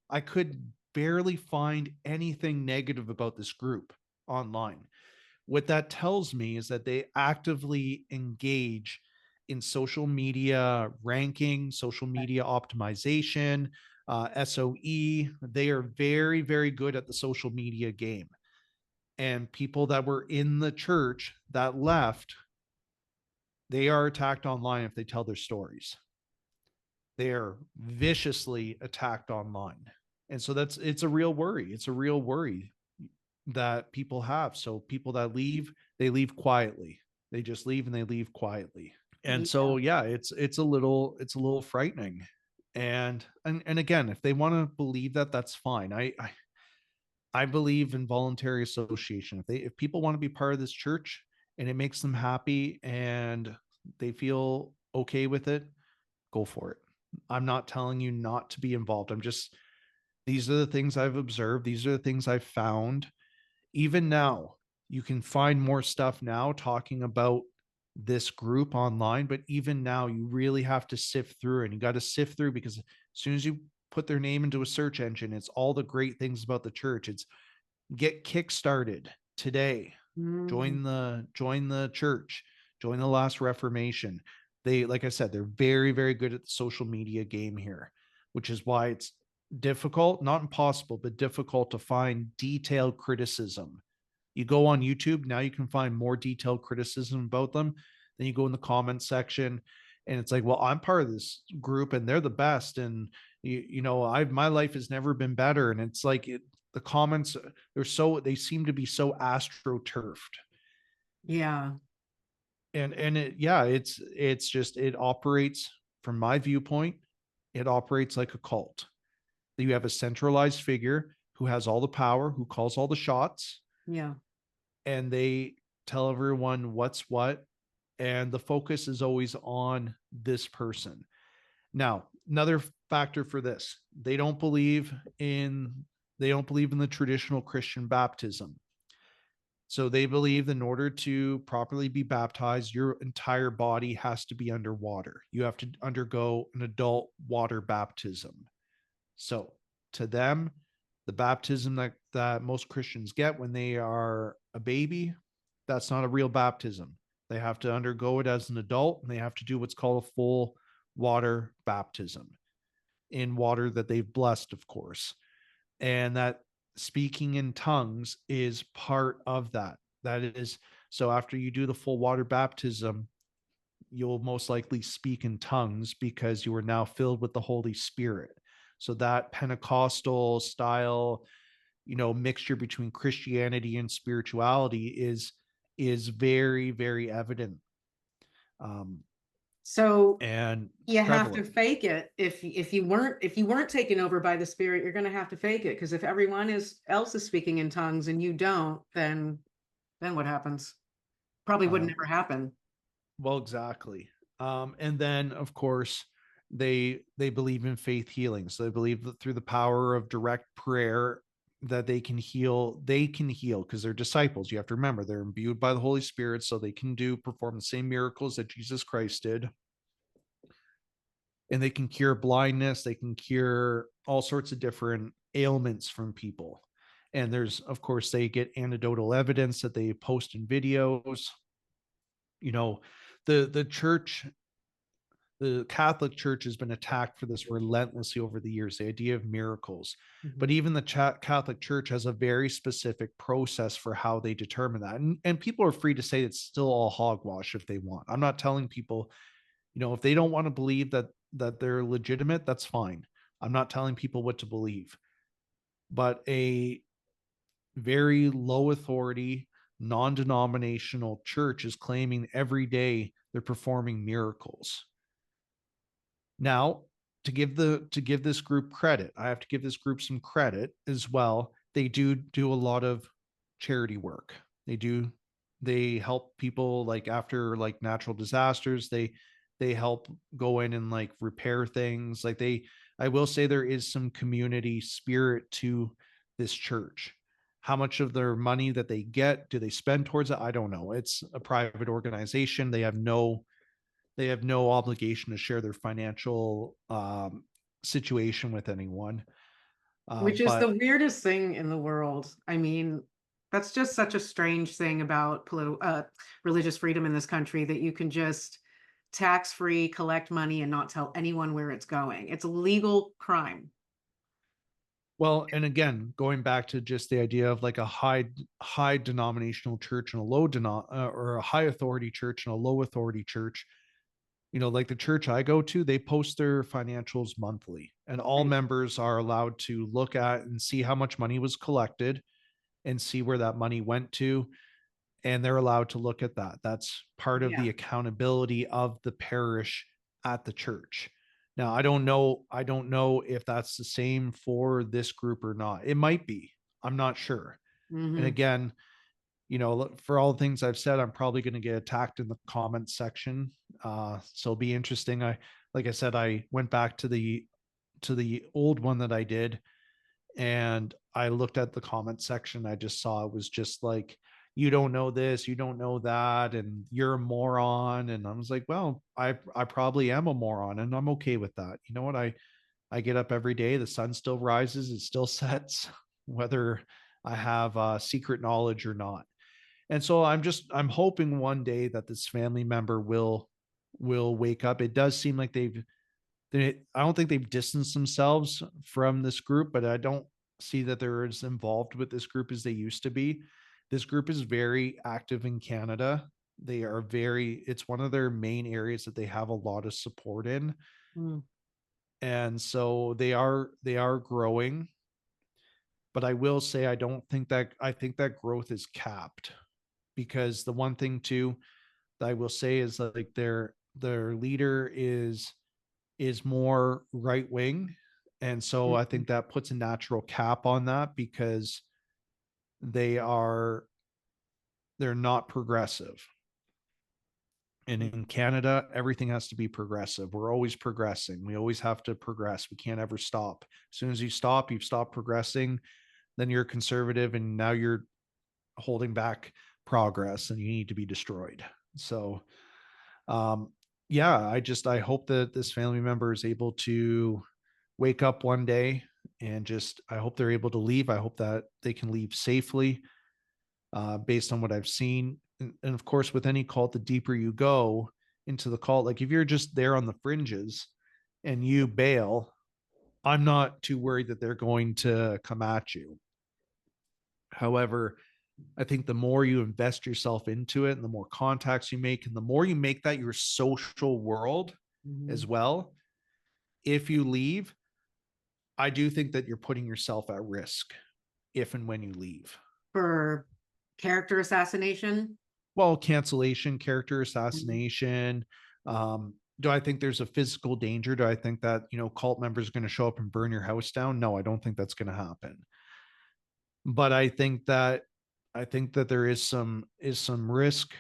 I could barely find anything negative about this group online. What that tells me is that they actively engage in social media ranking, social media optimization, SOE. They are very, very good at the social media game. And people that were in the church that left, they are attacked online if they tell their stories. They are viciously attacked online. And so it's a real worry. It's a real worry that people have. So people that leave, they leave quietly. They just leave and they leave quietly. And so yeah, it's a little frightening. And again, if they want to believe that, that's fine. I believe in voluntary association. If people want to be part of this church and it makes them happy and they feel okay with it, go for it. I'm not telling you not to be involved. These are the things I've observed. These are the things I've found. Even now, you can find more stuff now talking about this group online, but even now you really have to sift through, and you got to sift through, because as soon as you put their name into a search engine, it's all the great things about the church. It's get kickstarted today. Join the church, join the Last Reformation. They, like I said, they're very, very good at the social media game here, which is why it's difficult, not impossible, but difficult to find detailed criticism. You go on YouTube, now you can find more detailed criticism about them. Then you go in the comment section and it's like, well, I'm part of this group and they're the best. And my life has never been better. And it's like the comments, they seem to be so astroturfed. Yeah. And it's just, it operates, from my viewpoint, it operates like a cult. You have a centralized figure who has all the power, who calls all the shots. Yeah. And they tell everyone what's what. And the focus is always on this person. Now, another factor for this, they don't believe in the traditional Christian baptism. So they believe in order to properly be baptized, your entire body has to be underwater. You have to undergo an adult water baptism. So to them, the baptism that most Christians get when they are a baby, that's not a real baptism. They have to undergo it as an adult, and they have to do what's called a full water baptism in water that they've blessed, of course. And that speaking in tongues is part of that. That is, so after you do the full water baptism, you'll most likely speak in tongues because you are now filled with the Holy Spirit. So that Pentecostal style, mixture between Christianity and spirituality is very, very evident. So And you have to prevalent. fake it. If you weren't taken over by the Spirit, you're going to have to fake it, because if everyone else is speaking in tongues and you don't, then what happens? Probably would never happen. Well, exactly. And then, of course, they believe in faith healing. So they believe that through the power of direct prayer that they can heal because they're disciples. You have to remember, they're imbued by the Holy Spirit, so they can perform the same miracles that Jesus Christ did. And they can cure blindness, they can cure all sorts of different ailments from people. And there's, of course, they get anecdotal evidence that they post in videos. The church, the Catholic Church, has been attacked for this relentlessly over the years, the idea of miracles. But even the Catholic Church has a very specific process for how they determine that. And people are free to say it's still all hogwash if they want. I'm not telling people, if they don't want to believe that they're legitimate, that's fine. I'm not telling people what to believe. But a very low authority, non-denominational church is claiming every day they're performing miracles. Now, to give this group credit, I have to give this group some credit as well. They do a lot of charity work. They help people, like after like natural disasters, they help go in and like repair things. I will say there is some community spirit to this church. How much of their money that they get do they spend towards it? I don't know. It's a private organization. They have no obligation to share their financial situation with anyone. Which is But the weirdest thing in the world. I mean, that's just such a strange thing about religious freedom in this country, that you can just tax-free collect money and not tell anyone where it's going. It's a legal crime. well, and again, going back to just the idea of like a high denominational church and a or a high authority church and a low authority church, like the church I go to, they post their financials monthly, and all Right. members are allowed to look at and see how much money was collected and see where that money went to. And they're allowed to look at that. That's part of Yeah. the accountability of the parish at the church. Now, I don't know if that's the same for this group or not. It might be. I'm not sure. And Hmm. again, for all the things I've said, I'm probably going to get attacked in the comments section. So it'll be interesting. Like I said, I went back to the old one that I did, and I looked at the comment section. I just saw it was just like, you don't know this, you don't know that, and you're a moron. And I was like, well, I probably am a moron, and I'm okay with that. You know what? I get up every day, the sun still rises, it still sets, whether I have secret knowledge or not. And so I'm hoping one day that this family member will wake up. It does seem like I don't think they've distanced themselves from this group, but I don't see that they're as involved with this group as they used to be. This group is very active in Canada. It's one of their main areas that they have a lot of support in. Mm. And so they are growing. But I will say, I think that growth is capped, because the one thing too that I will say is that, like, their leader is more right wing. And so I Mhm. think that puts a natural cap on that, because they are they're not progressive. And in Canada, everything has to be progressive. We're always progressing. We always have to progress. We can't ever stop. As soon as you've stopped progressing, then you're conservative, and now you're holding back progress, and you need to be destroyed. So um yeah, I hope that this family member is able to wake up one day, and just I hope they're able to leave. I hope that they can leave safely, based on what I've seen. And of course, with any cult, the deeper you go into the cult, like if you're just there on the fringes and you bail, I'm not too worried that they're going to come at you. However, I think the more you invest yourself into it, and the more contacts you make, and the more you make that your social world as Mhm. well, if you leave, I do think that you're putting yourself at risk if and when you leave. For character assassination. Well, cancellation, character Mhm. assassination. Do I think there's a physical danger? Do I think that, cult members are going to show up and burn your house down? No, I don't think that's going to happen. But I think that there is some risk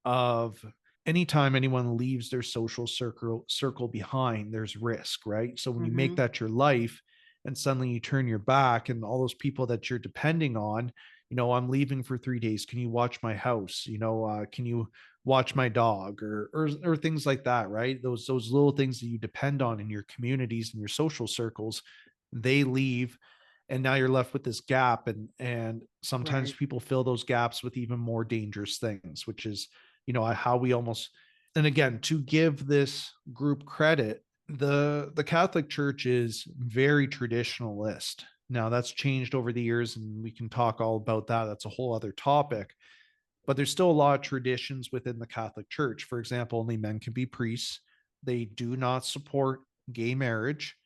of, anytime anyone leaves their social circle behind, there's risk, right? So when you make Mhm. that your life, and suddenly you turn your back, and all those people that you're depending on, I'm leaving for 3 days, can you watch my house, can you watch my dog, or things like that, right? Those little things that you depend on in your communities and your social circles, they leave, and now you're left with this gap. And sometimes Right. people fill those gaps with even more dangerous things, which is, how we almost. And again, to give this group credit, the Catholic Church is very traditionalist. Now that's changed over the years, and we can talk all about that. That's a whole other topic. But there's still a lot of traditions within the Catholic Church. For example, only men can be priests. They do not support gay marriage,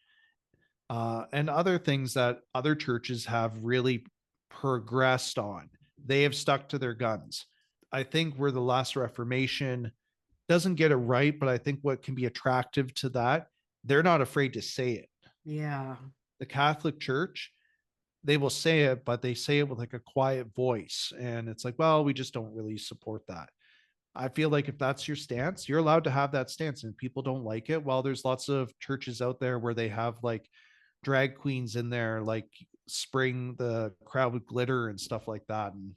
and other things that other churches have really progressed on. They have stuck to their guns. I think where the Last Reformation doesn't get it right, but I think what can be attractive to that, they're not afraid to say it. Yeah. The Catholic Church, they will say it, but they say it with like a quiet voice. And it's like, well, we just don't really support that. I feel like if that's your stance, you're allowed to have that stance, and people don't like it. Well, there's lots of churches out there where they have like drag queens in there, like spraying the crowd with glitter and stuff like that. And,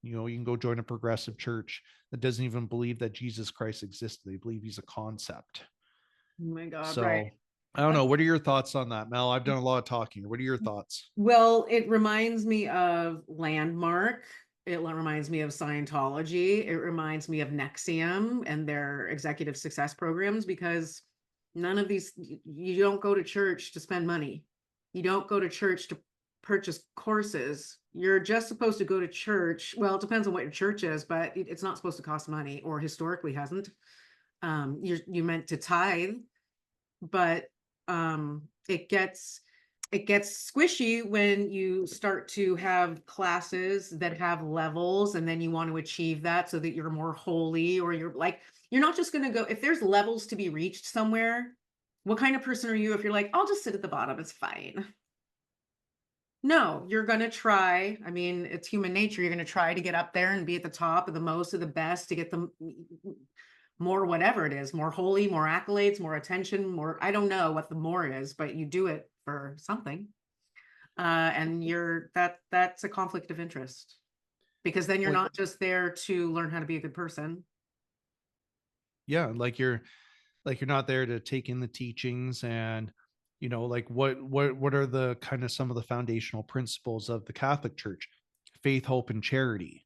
you know, you can go join a progressive church that doesn't even believe that Jesus Christ existed. They believe he's a concept. Oh my God, right. So I don't know. What are your thoughts on that, Mel? I've done a lot of talking. What are your thoughts? Well, it reminds me of Landmark. It reminds me of Scientology. It reminds me of NXIVM and their executive success programs, because none of these, you don't go to church to spend money. You don't go to church to purchase courses. You're just supposed to go to church. Well, it depends on what your church is, but it's not supposed to cost money, or historically hasn't. You're meant to tithe, but it gets squishy when you start to have classes that have levels, and then you want to achieve that so that you're more holy, or you're like, you're not just going to go, if there's levels to be reached somewhere, what kind of person are you if you're like, I'll just sit at the bottom, it's fine? No, you're going to try. I mean, it's human nature. You're going to try to get up there and be at the top of the most of the best, to get the more, whatever it is, more holy, more accolades, more attention, more, I don't know what the more is, but you do it for something. And that's a conflict of interest, because then you're Well, not just there to learn how to be a good person. yeah, like you're not there to take in the teachings and, you know, like what are the kind of some of the foundational principles of the Catholic Church? Faith, hope, and charity,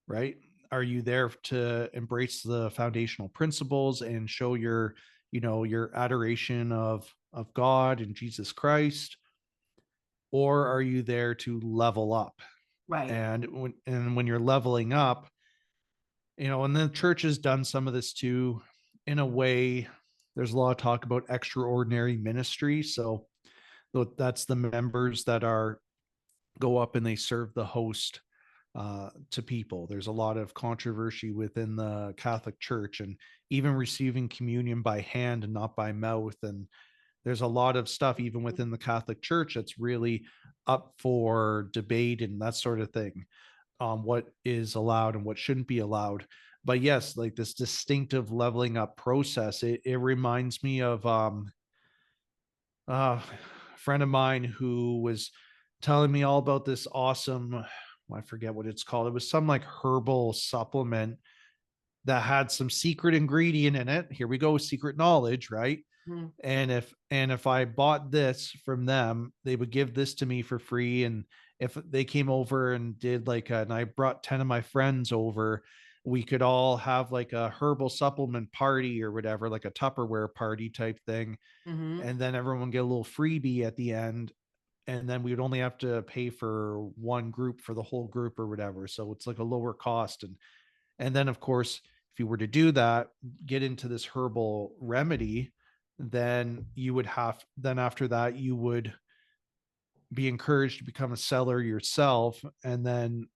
right? Are you there to embrace the foundational principles and show your, you know, your adoration of God and Jesus Christ? Or are you there to level up? Right. And when you're leveling up, you know, and the church has done some of this too, in a way. There's a lot of talk about extraordinary ministry. So that's the members that are go up and they serve the host to people. There's a lot of controversy within the Catholic Church, and even receiving communion by hand and not by mouth. And there's a lot of stuff even within the Catholic Church that's really up for debate and that sort of thing, what is allowed and what shouldn't be allowed. But yes, like this distinctive leveling up process, it reminds me of a friend of mine who was telling me all about this awesome, I forget what it's called. It was some like herbal supplement that had some secret ingredient in it. Here we go, secret knowledge, right? Mm. And if I bought this from them, they would give this to me for free. And if they came over and did like and I brought 10 of my friends over, we could all have like a herbal supplement party or whatever, like a Tupperware party type thing. Mm-hmm. And then everyone get a little freebie at the end. And then we would only have to pay for one group for the whole group or whatever. So it's like a lower cost. And then of course, if you were to do that, get into this herbal remedy, then you would have, then after that, you would be encouraged to become a seller yourself. And then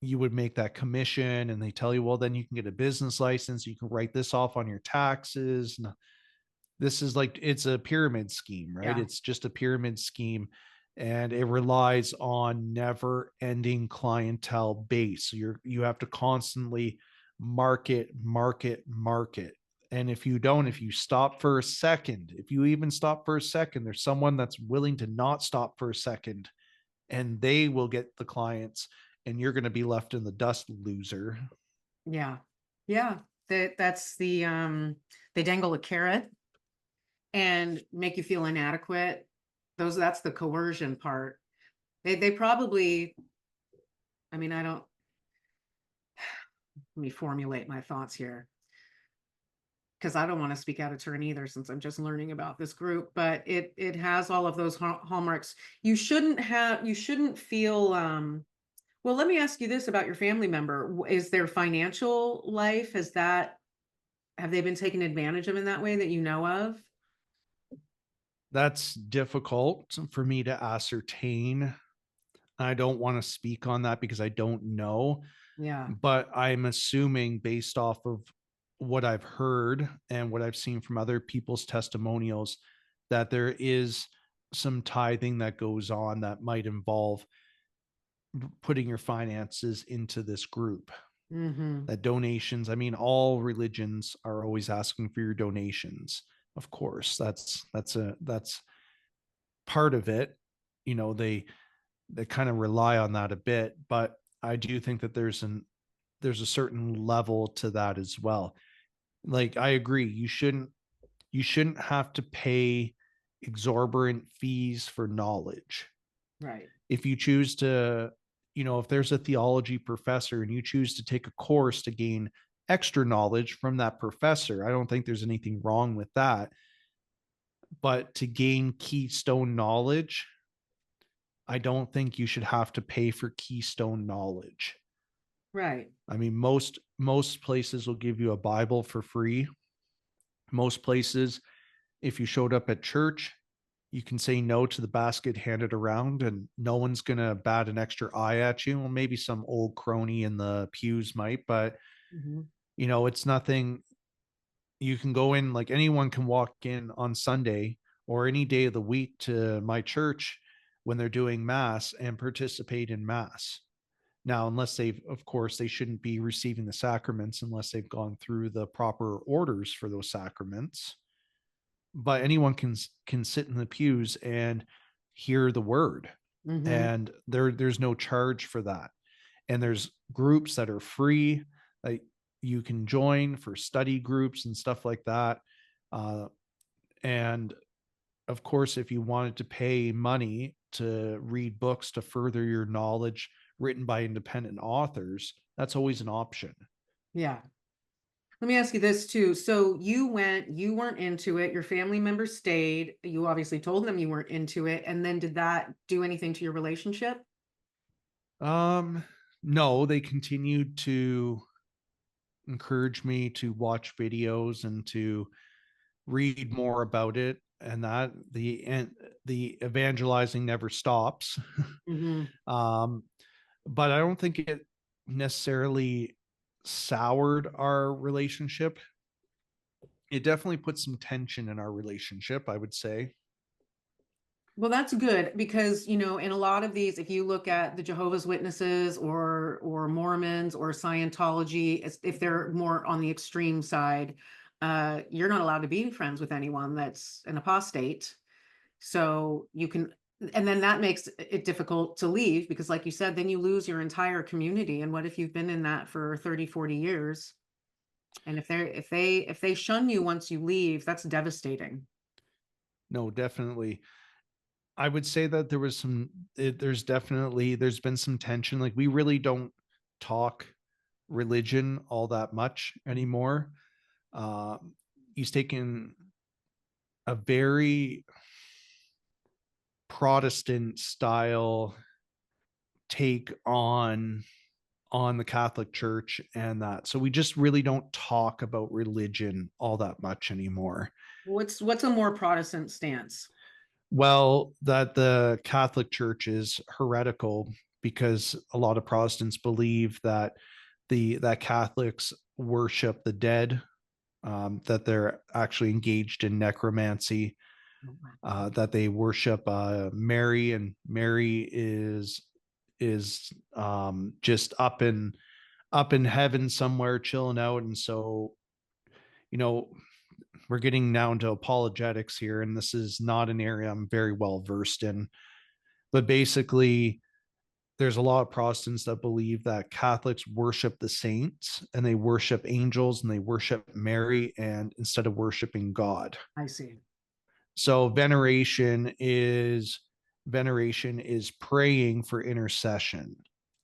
you would make that commission, and they tell you, well, then you can get a business license. You can write this off on your taxes. And this is like, it's a pyramid scheme, right? Yeah. It's just a pyramid scheme, and it relies on never ending clientele base. So you have to constantly market. And if you don't, if you stop for a second, if you even stop for a second, there's someone that's willing to not stop for a second, and they will get the clients, and you're going to be left in the dust, loser. Yeah. Yeah. That's the they dangle a carrot and make you feel inadequate. That's the coercion part. They probably, I mean, I don't, let me formulate my thoughts here, because I don't want to speak out of turn either, since I'm just learning about this group, but it has all of those hallmarks. You shouldn't feel well, let me ask you this about your family member. Is their financial life, have they been taken advantage of in that way that you know of? That's difficult for me to ascertain. I don't want to speak on that because I don't know, Yeah. but I'm assuming based off of what I've heard and what I've seen from other people's testimonials that there is some tithing that goes on that might involve putting your finances into this group. Mm-hmm. That donations, I mean, all religions are always asking for your donations. Of course, that's part of it. You know, they kind of rely on that a bit, but I do think that there's a certain level to that as well. Like, I agree, you shouldn't have to pay exorbitant fees for knowledge. Right. If you choose to, if there's a theology professor and you choose to take a course to gain extra knowledge from that professor, I don't think there's anything wrong with that. But to gain keystone knowledge, I don't think you should have to pay for keystone knowledge. Right. I mean, most places will give you a Bible for free. Most places, if you showed up at church, you can say no to the basket handed around and no one's going to bat an extra eye at you. Well, maybe some old crony in the pews might, but Mm-hmm. it's nothing. You can go in, like anyone can walk in on Sunday or any day of the week to my church when they're doing mass and participate in mass. Now, unless of course, they shouldn't be receiving the sacraments unless they've gone through the proper orders for those sacraments. But anyone can sit in the pews and hear the word, Mm-hmm. and there's no charge for that. And there's groups that are free that you can join for study groups and stuff like that. And of course, if you wanted to pay money to read books to further your knowledge written by independent authors, that's always an option. Yeah. Let me ask you this too. So you weren't into it. Your family members stayed. You obviously told them you weren't into it. And then did that do anything to your relationship? No, they continued to encourage me to watch videos and to read more about it, and that the evangelizing never stops. Mm-hmm. um but I don't think it necessarily soured our relationship. It definitely put some tension in our relationship, I would say. Well, that's good because, in a lot of these, if you look at the Jehovah's Witnesses or Mormons or Scientology, if they're more on the extreme side, you're not allowed to be friends with anyone that's an apostate. So you can, and then that makes it difficult to leave because, like you said, then you lose your entire community. And what if you've been in that for 30, 40 years? And if they shun you once you leave, that's devastating. No, definitely. I would say that there's been some tension. Like, we really don't talk religion all that much anymore. uh, he's taken a very Protestant style take on the Catholic Church, and that, so we just really don't talk about religion all that much anymore. What's a more Protestant stance? Well, that the Catholic Church is heretical because a lot of Protestants believe that that Catholics worship the dead, that they're actually engaged in necromancy, that they worship Mary, and Mary is just up in heaven somewhere chilling out. And so, you know, we're getting now into apologetics here, and this is not an area I'm very well versed in. But basically, there's a lot of Protestants that believe that Catholics worship the saints and they worship angels and they worship Mary, and instead of worshiping God. I see. So veneration is praying for intercession.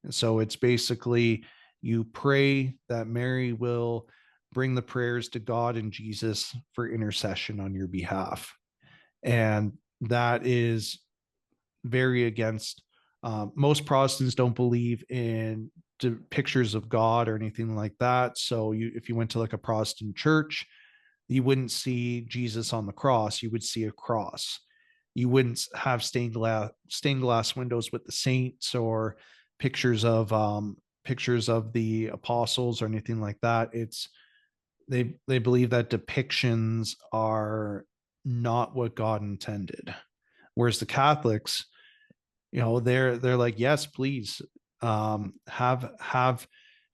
And so it's basically, you pray that Mary will bring the prayers to God and Jesus for intercession on your behalf. And that is very against, most Protestants don't believe in pictures of God or anything like that. So if you went to like a Protestant church, you wouldn't see Jesus on the cross. You would see a cross. You wouldn't have stained glass windows with the saints or pictures of the apostles or anything like that. It's they believe that depictions are not what God intended. Whereas the Catholics, they're like, yes, please, have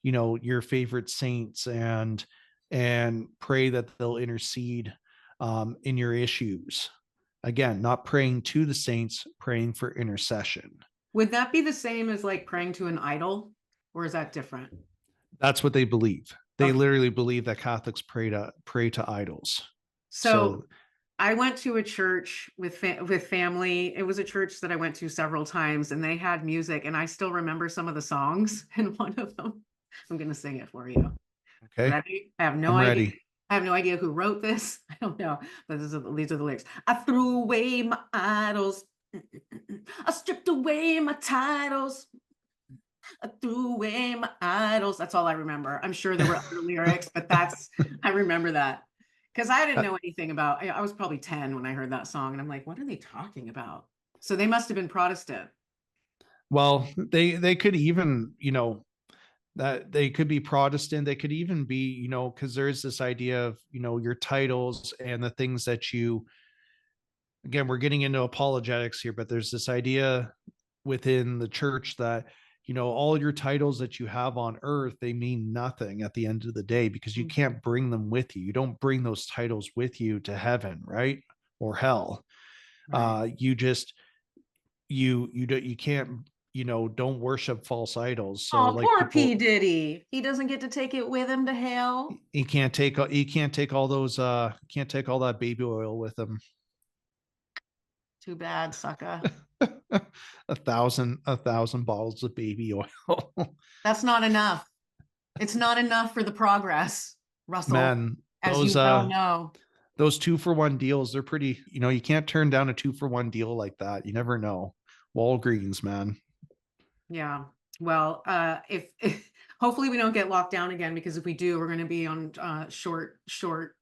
your favorite saints, and pray that they'll intercede in your issues. Again, not praying to the saints, praying for intercession. Would that be the same as like praying to an idol, or is that different? That's what they believe. They Okay. literally believe that Catholics pray to idols. So I went to a church with family. It was a church that I went to several times, and they had music, and I still remember some of the songs. And one of them, I'm going to sing it for you. Okay, Ready? I have no I'm idea. ready. I have no idea who wrote this. I don't know, but these are the lyrics. I threw away my idols. I stripped away my titles. I threw away my idols. That's all I remember. I'm sure there were other lyrics, but I remember that. Because I didn't know anything about, I was probably 10 when I heard that song, and I'm like, what are they talking about? So they must have been Protestant. Well, they could even, that they could be Protestant. They could even be, because there's this idea of, your titles and the things that you, again, we're getting into apologetics here, but there's this idea within the church that, all your titles that you have on earth, they mean nothing at the end of the day because you can't bring them with you. You don't bring those titles with you to heaven, right? Or hell. Right. You just, you can't, don't worship false idols. So Oh, like poor P. people, Diddy. He doesn't get to take it with him to hell. he can't take all those, can't take all that baby oil with him. Too bad, sucker. a thousand bottles of baby oil. That's not enough. It's not enough for the progress, Russell, Man, as you well know. those 2-for-1 deals, they're pretty, you can't turn down a 2-for-1 deal like that. You never know. Walgreens, man. Yeah. Well, if hopefully we don't get locked down again, because if we do, we're going to be on short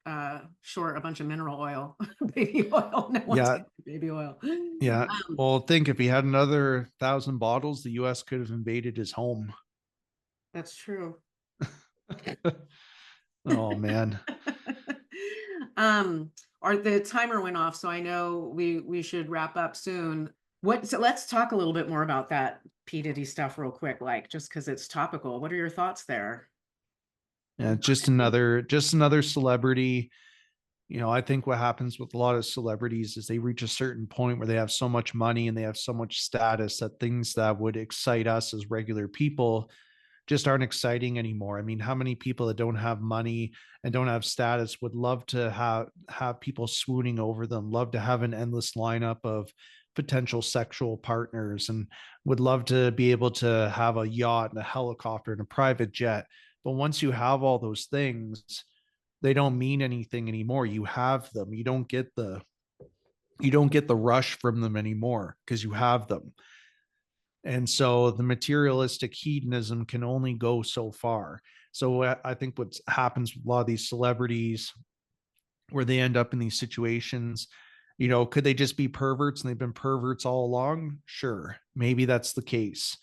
a bunch of mineral oil, baby oil. No one's Yeah. getting baby oil. Yeah. Well, think if he had another 1,000 bottles, the US could have invaded his home. That's true. Oh man. Or the timer went off, so I know we should wrap up soon. So let's talk a little bit more about that P. Diddy stuff real quick, like just because it's topical. What are your thoughts there? Yeah, just another celebrity. I think what happens with a lot of celebrities is they reach a certain point where they have so much money and they have so much status that things that would excite us as regular people just aren't exciting anymore. I mean, how many people that don't have money and don't have status would love to have people swooning over them, love to have an endless lineup of potential sexual partners, and would love to be able to have a yacht and a helicopter and a private jet. But once you have all those things, they don't mean anything anymore. You have them. You don't get the rush from them anymore because you have them. And so the materialistic hedonism can only go so far. So I think what happens with a lot of these celebrities where they end up in these situations, could they just be perverts and they've been perverts all along? Sure. Maybe that's the case.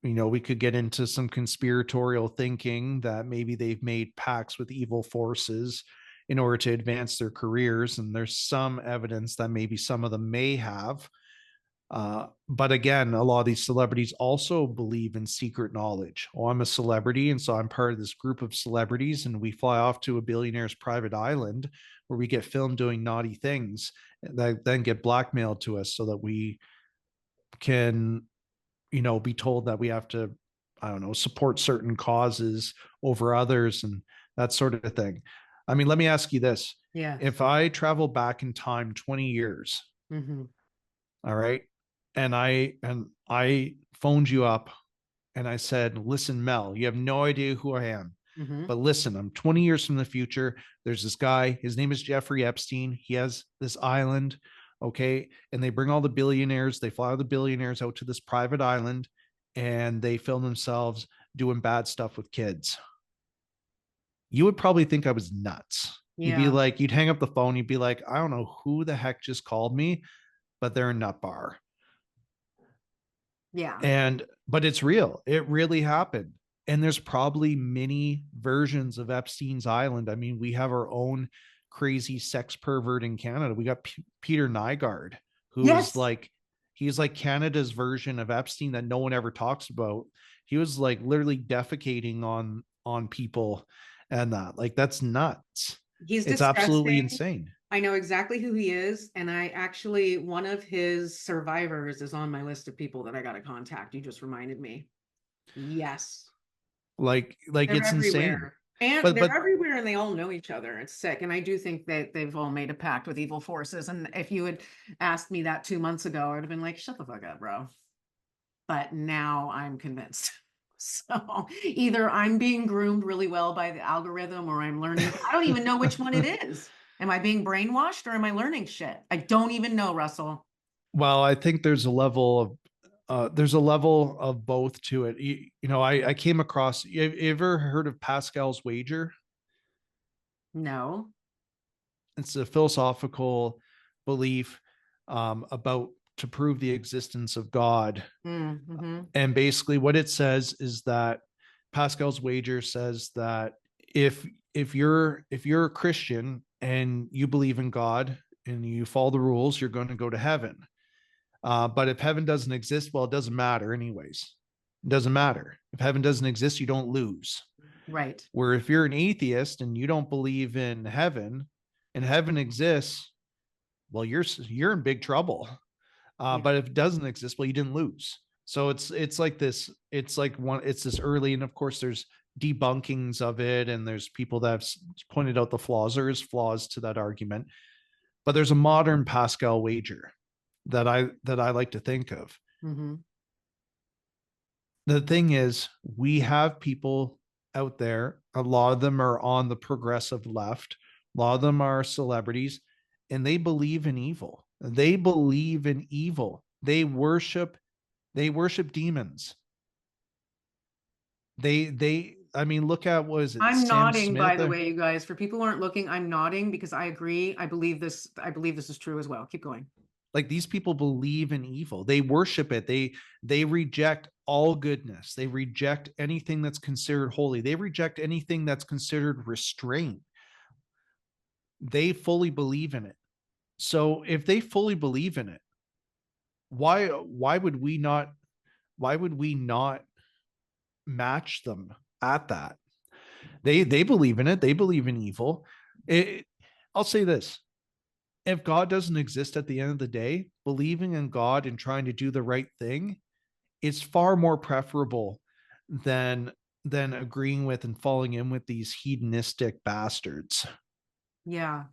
We could get into some conspiratorial thinking that maybe they've made pacts with evil forces in order to advance their careers. And there's some evidence that maybe some of them may have. But again, a lot of these celebrities also believe in secret knowledge. Oh, I'm a celebrity, and so I'm part of this group of celebrities, and we fly off to a billionaire's private island where we get filmed doing naughty things that then get blackmailed to us so that we can, be told that we have to, I don't know, support certain causes over others and that sort of thing. I mean, let me ask you this. Yeah. If I travel back in time 20 years, Mm-hmm. all right, and I phoned you up and I said, listen, Mel, you have no idea who I am. Mm-hmm. But listen, I'm 20 years from the future. There's this guy, his name is Jeffrey Epstein. He has this island. Okay. And they bring all the billionaires, they fly all the billionaires out to this private island and they film themselves doing bad stuff with kids. You would probably think I was nuts. You'd be Yeah. like, you'd hang up the phone. You'd be like, I don't know who the heck just called me, but they're a nut bar. Yeah. But it's real. It really happened. And there's probably many versions of Epstein's Island. I mean, we have our own crazy sex pervert in Canada. We got Peter Nygard, who's Yes. like, he's like Canada's version of Epstein that no one ever talks about. He was like literally defecating on people and that. Like, that's nuts. He's It's absolutely disgusting. insane. I know exactly who he is, and I actually, one of his survivors is on my list of people that I got to contact. You just reminded me. Yes. Like They're it's insane. everywhere. And But they're everywhere and they all know each other. It's sick. And I do think that they've all made a pact with evil forces. And if you had asked me that 2 months ago, I'd have been like, shut the fuck up, bro. But now I'm convinced. So either I'm being groomed really well by the algorithm or I'm learning. I don't even know which one it is. Am I being brainwashed or am I learning shit? I don't even know, Russell. well, I think there's a level of both to it. I came across. You ever heard of Pascal's Wager? No. It's a philosophical belief about to prove the existence of God. Mm-hmm. And basically, what it says is that Pascal's Wager says that if you're a Christian and you believe in God and you follow the rules, you're going to go to heaven. But if heaven doesn't exist, well, it doesn't matter anyways. It doesn't matter. If heaven doesn't exist, you don't lose. Right. Where if you're an atheist and you don't believe in heaven and heaven exists, well, you're in big trouble. Yeah. But if it doesn't exist, well, you didn't lose. So it's like this. It's this early, and of course, there's debunkings of it, and there's people that have pointed out the flaws. There is flaws to that argument, but there's a modern Pascal Wager that I like to think of. Mm-hmm. The thing is, we have people out there. A lot of them are on the progressive left. A lot of them are celebrities, and they believe in evil. They believe in evil. They worship demons. I mean, look at, what is it, I'm Sam nodding, by Smith? the way, you guys. For people who aren't looking, I'm nodding because I agree. I believe this is true as well. Keep going. Like, these people believe in evil. They worship it. They reject all goodness. They reject anything that's considered holy. They reject anything that's considered restraint. They fully believe in it. So if they fully believe in it, why would we not match them at that? They believe in it. They believe in evil. I'll say this: if God doesn't exist at the end of the day, believing in God and trying to do the right thing is far more preferable than agreeing with and falling in with these hedonistic bastards. Yeah.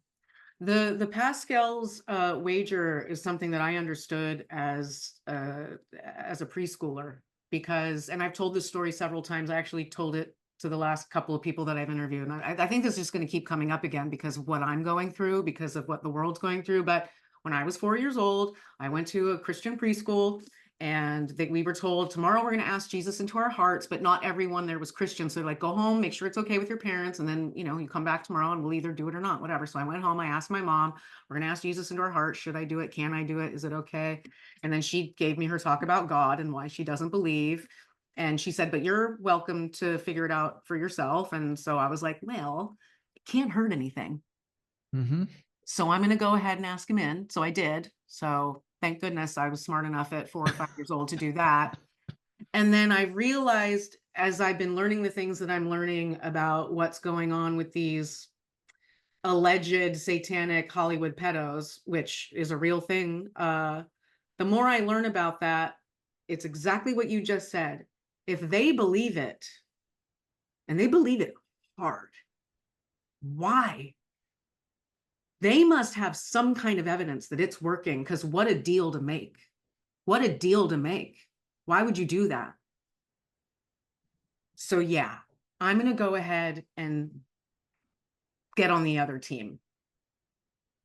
The Pascal's wager is something that I understood as a preschooler because, and I've told this story several times. I actually told it to the last couple of people that I've interviewed. And I think this is just going to keep coming up again because of what I'm going through, because of what the world's going through. But when I was 4 years old, I went to a Christian preschool and we were told tomorrow we're going to ask Jesus into our hearts, but not everyone there was Christian. So like, go home, make sure it's okay with your parents. And then, you come back tomorrow and we'll either do it or not, whatever. So I went home, I asked my mom, we're going to ask Jesus into our hearts. Should I do it? Can I do it? Is it okay? And then she gave me her talk about God and why she doesn't believe. And she said, but you're welcome to figure it out for yourself. And so I was like, well, it can't hurt anything. Mm-hmm. So I'm going to go ahead and ask him in. So I did. So thank goodness I was smart enough at 4 or 5 years old to do that. And then I realized as I've been learning the things that I'm learning about what's going on with these alleged satanic Hollywood pedos, which is a real thing. The more I learn about that, it's exactly what you just said. If they believe it, and they believe it hard, why? They must have some kind of evidence that it's working, because what a deal to make. What a deal to make. Why would you do that? So yeah, I'm going to go ahead and get on the other team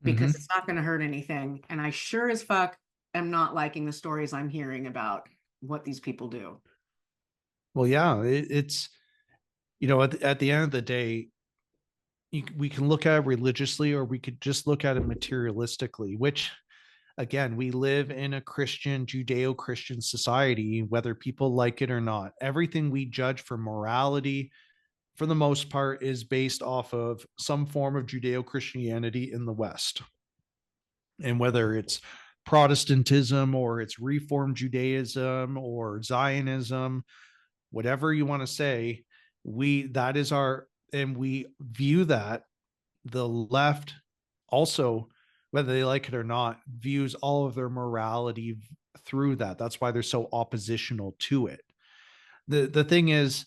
because it's not going to hurt anything. And I sure as fuck am not liking the stories I'm hearing about what these people do. Well, yeah, it's, at the end of the day, we can look at it religiously, or we could just look at it materialistically, which, again, we live in a Christian, Judeo-Christian society, whether people like it or not. Everything we judge for morality, for the most part, is based off of some form of Judeo-Christianity in the West. And whether it's Protestantism or it's Reformed Judaism or Zionism, whatever you want to say, and we view that the left also, whether they like it or not, views all of their morality through that. That's why they're so oppositional to it. The thing is,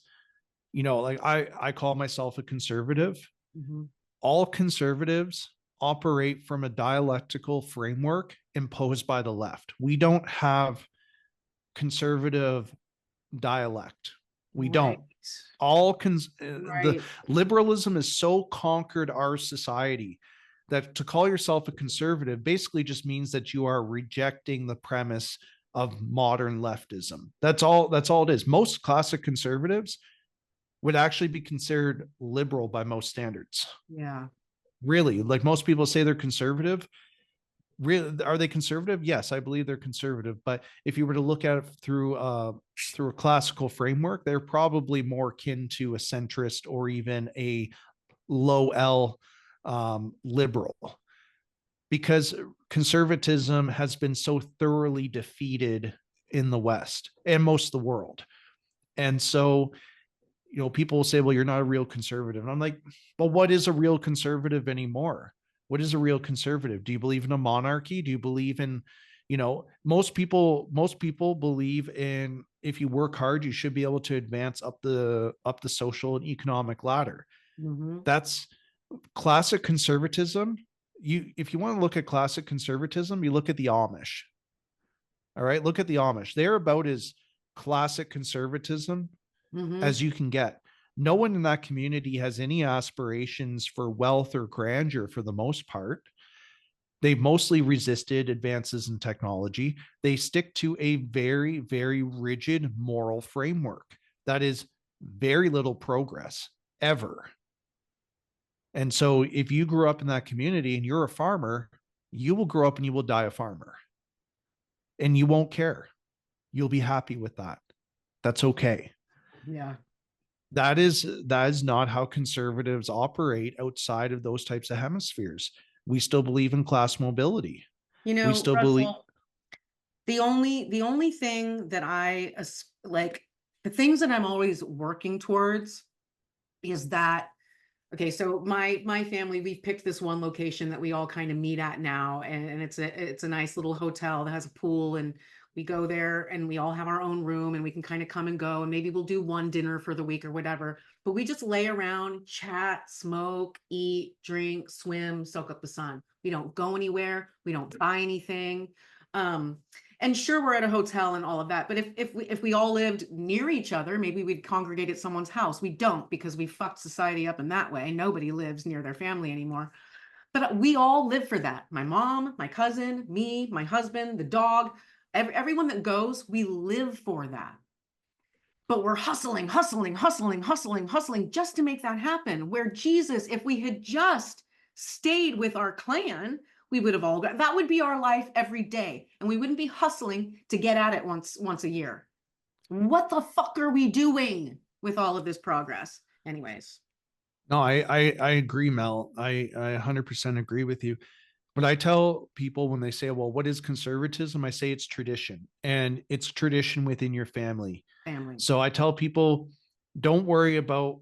like I call myself a conservative. Mhm. All conservatives operate from a dialectical framework imposed by the left. We don't have conservative dialect. We Right. don't. The Right. liberalism has so conquered our society that to call yourself a conservative basically just means that you are rejecting the premise of modern leftism. That's all it is. Most classic conservatives would actually be considered liberal by most standards. Yeah. Really, like most people say they're conservative. Really, are they conservative? Yes, I believe they're conservative. But if you were to look at it through a classical framework, they're probably more akin to a centrist or even a low L liberal, because conservatism has been so thoroughly defeated in the West and most of the world. And so, people will say, well, you're not a real conservative. And I'm like, well, what is a real conservative anymore? What is a real conservative? Do you believe in a monarchy? Do you believe in, most people believe in, if you work hard, you should be able to advance up the social and economic ladder. Mhm. That's classic conservatism. If you want to look at classic conservatism, you look at the Amish. All right, look at the Amish. They're about as classic conservatism Mhm. as you can get. No one in that community has any aspirations for wealth or grandeur for the most part. They've mostly resisted advances in technology. They stick to a very, very rigid moral framework that is very little progress ever. And so if you grew up in that community and you're a farmer, you will grow up and you will die a farmer. And you won't care. You'll be happy with that. That's okay. Yeah. That is not how conservatives operate outside of those types of hemispheres. We still believe in class mobility. We still believe. Russell, the only thing that like, the things that I'm always working towards is that, okay, so my family, we've picked this one location that we all kind of meet at now, and it's a nice little hotel that has a pool, and we go there and we all have our own room and we can kind of come and go, and maybe we'll do one dinner for the week or whatever, but we just lay around, chat, smoke, eat, drink, swim, soak up the sun. We don't go anywhere, we don't buy anything. And sure, we're at a hotel and all of that, but if we all lived near each other, maybe we'd congregate at someone's house. We don't, because we fucked society up in that way. Nobody lives near their family anymore. But we all live for that. My mom, my cousin, me, my husband, the dog, everyone that goes, we live for that. But we're hustling, hustling, hustling, hustling, hustling just to make that happen. Where Jesus, if we had just stayed with our clan, we would have all got, that would be our life every day. And we wouldn't be hustling to get at it once a year. What the fuck are we doing with all of this progress? Anyways. No, I agree, Mel. I 100% agree with you. But I tell people when they say, well, what is conservatism? I say it's tradition, and it's tradition within your family. Family. So I tell people, don't worry about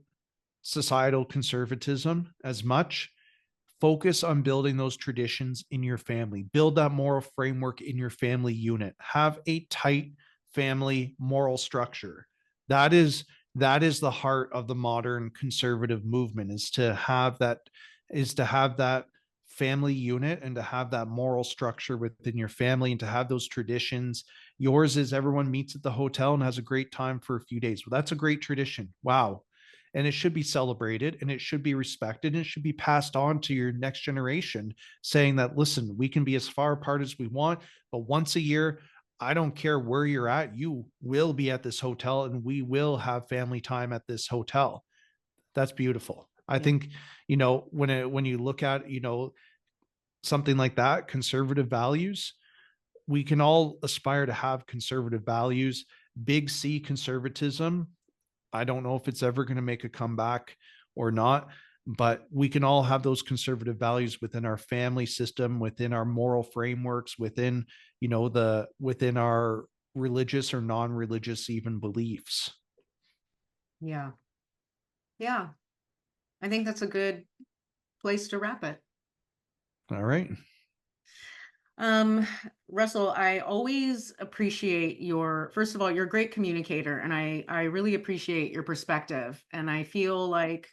societal conservatism as much. Focus on building those traditions in your family. Build that moral framework in your family unit. Have a tight family moral structure. That is the heart of the modern conservative movement, is to have that family unit and to have that moral structure within your family and to have those traditions. Yours is everyone meets at the hotel and has a great time for a few days. Well, that's a great tradition. Wow. And it should be celebrated and it should be respected and it should be passed on to your next generation, saying that, listen, we can be as far apart as we want, but once a year, I don't care where you're at, you will be at this hotel and we will have family time at this hotel. That's beautiful. I think, when you look at, something like that, conservative values, we can all aspire to have conservative values. Big C conservatism, I don't know if it's ever going to make a comeback or not, but we can all have those conservative values within our family system, within our moral frameworks, within, within our religious or non-religious even beliefs. Yeah. Yeah. I think that's a good place to wrap it. All right. Russell, I always appreciate first of all, you're a great communicator, and I really appreciate your perspective. And I feel like,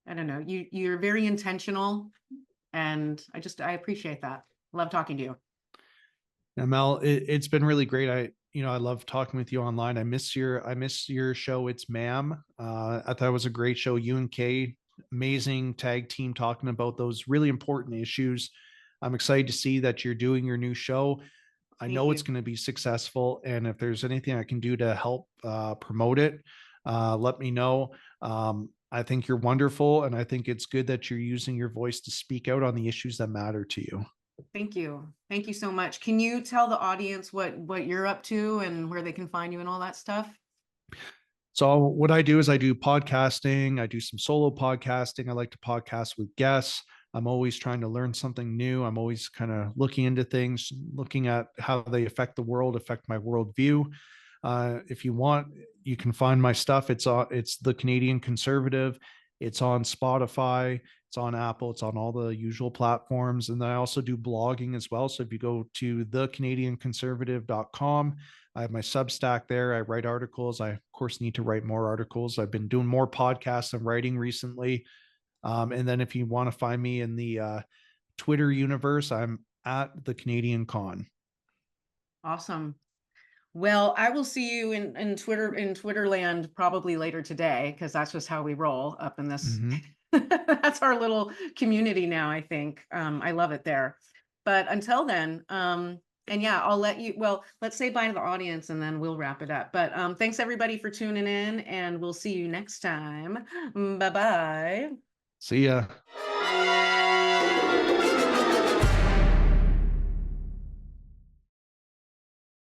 I don't know, you're very intentional, and I appreciate that. Love talking to you. Now, Mel, it's been really great. I love talking with you online. I miss your show. It's Ma'am. I thought it was a great show. You and Kay, amazing tag team talking about those really important issues. I'm excited to see that you're doing your new show. I Thank know it's you. going to be successful. And if there's anything I can do to help promote it, let me know. I think you're wonderful. And I think it's good that you're using your voice to speak out on the issues that matter to you. Thank you. Thank you so much. Can you tell the audience what you're up to and where they can find you and all that stuff? So what I do is I do podcasting. I do some solo podcasting. I like to podcast with guests. I'm always trying to learn something new. I'm always kind of looking into things, looking at how they affect the world, affect my worldview. If you want, you can find my stuff. It's The Canadian Conservative. It's on Spotify. It's on Apple. It's on all the usual platforms. And then I also do blogging as well. So if you go to thecanadianconservative.com, I have my Substack there. I write articles. I, of course, need to write more articles. I've been doing more podcasts and writing recently. And then if you want to find me in the Twitter universe, I'm at the Canadian Con. Awesome. Well, I will see you in Twitterland probably later today, because that's just how we roll up in this. Mm-hmm. That's our little community now, I think. I love it there. But until then, and yeah, I'll let you, well, let's say bye to the audience and then we'll wrap it up. But thanks everybody for tuning in, and we'll see you next time. Bye-bye. See ya.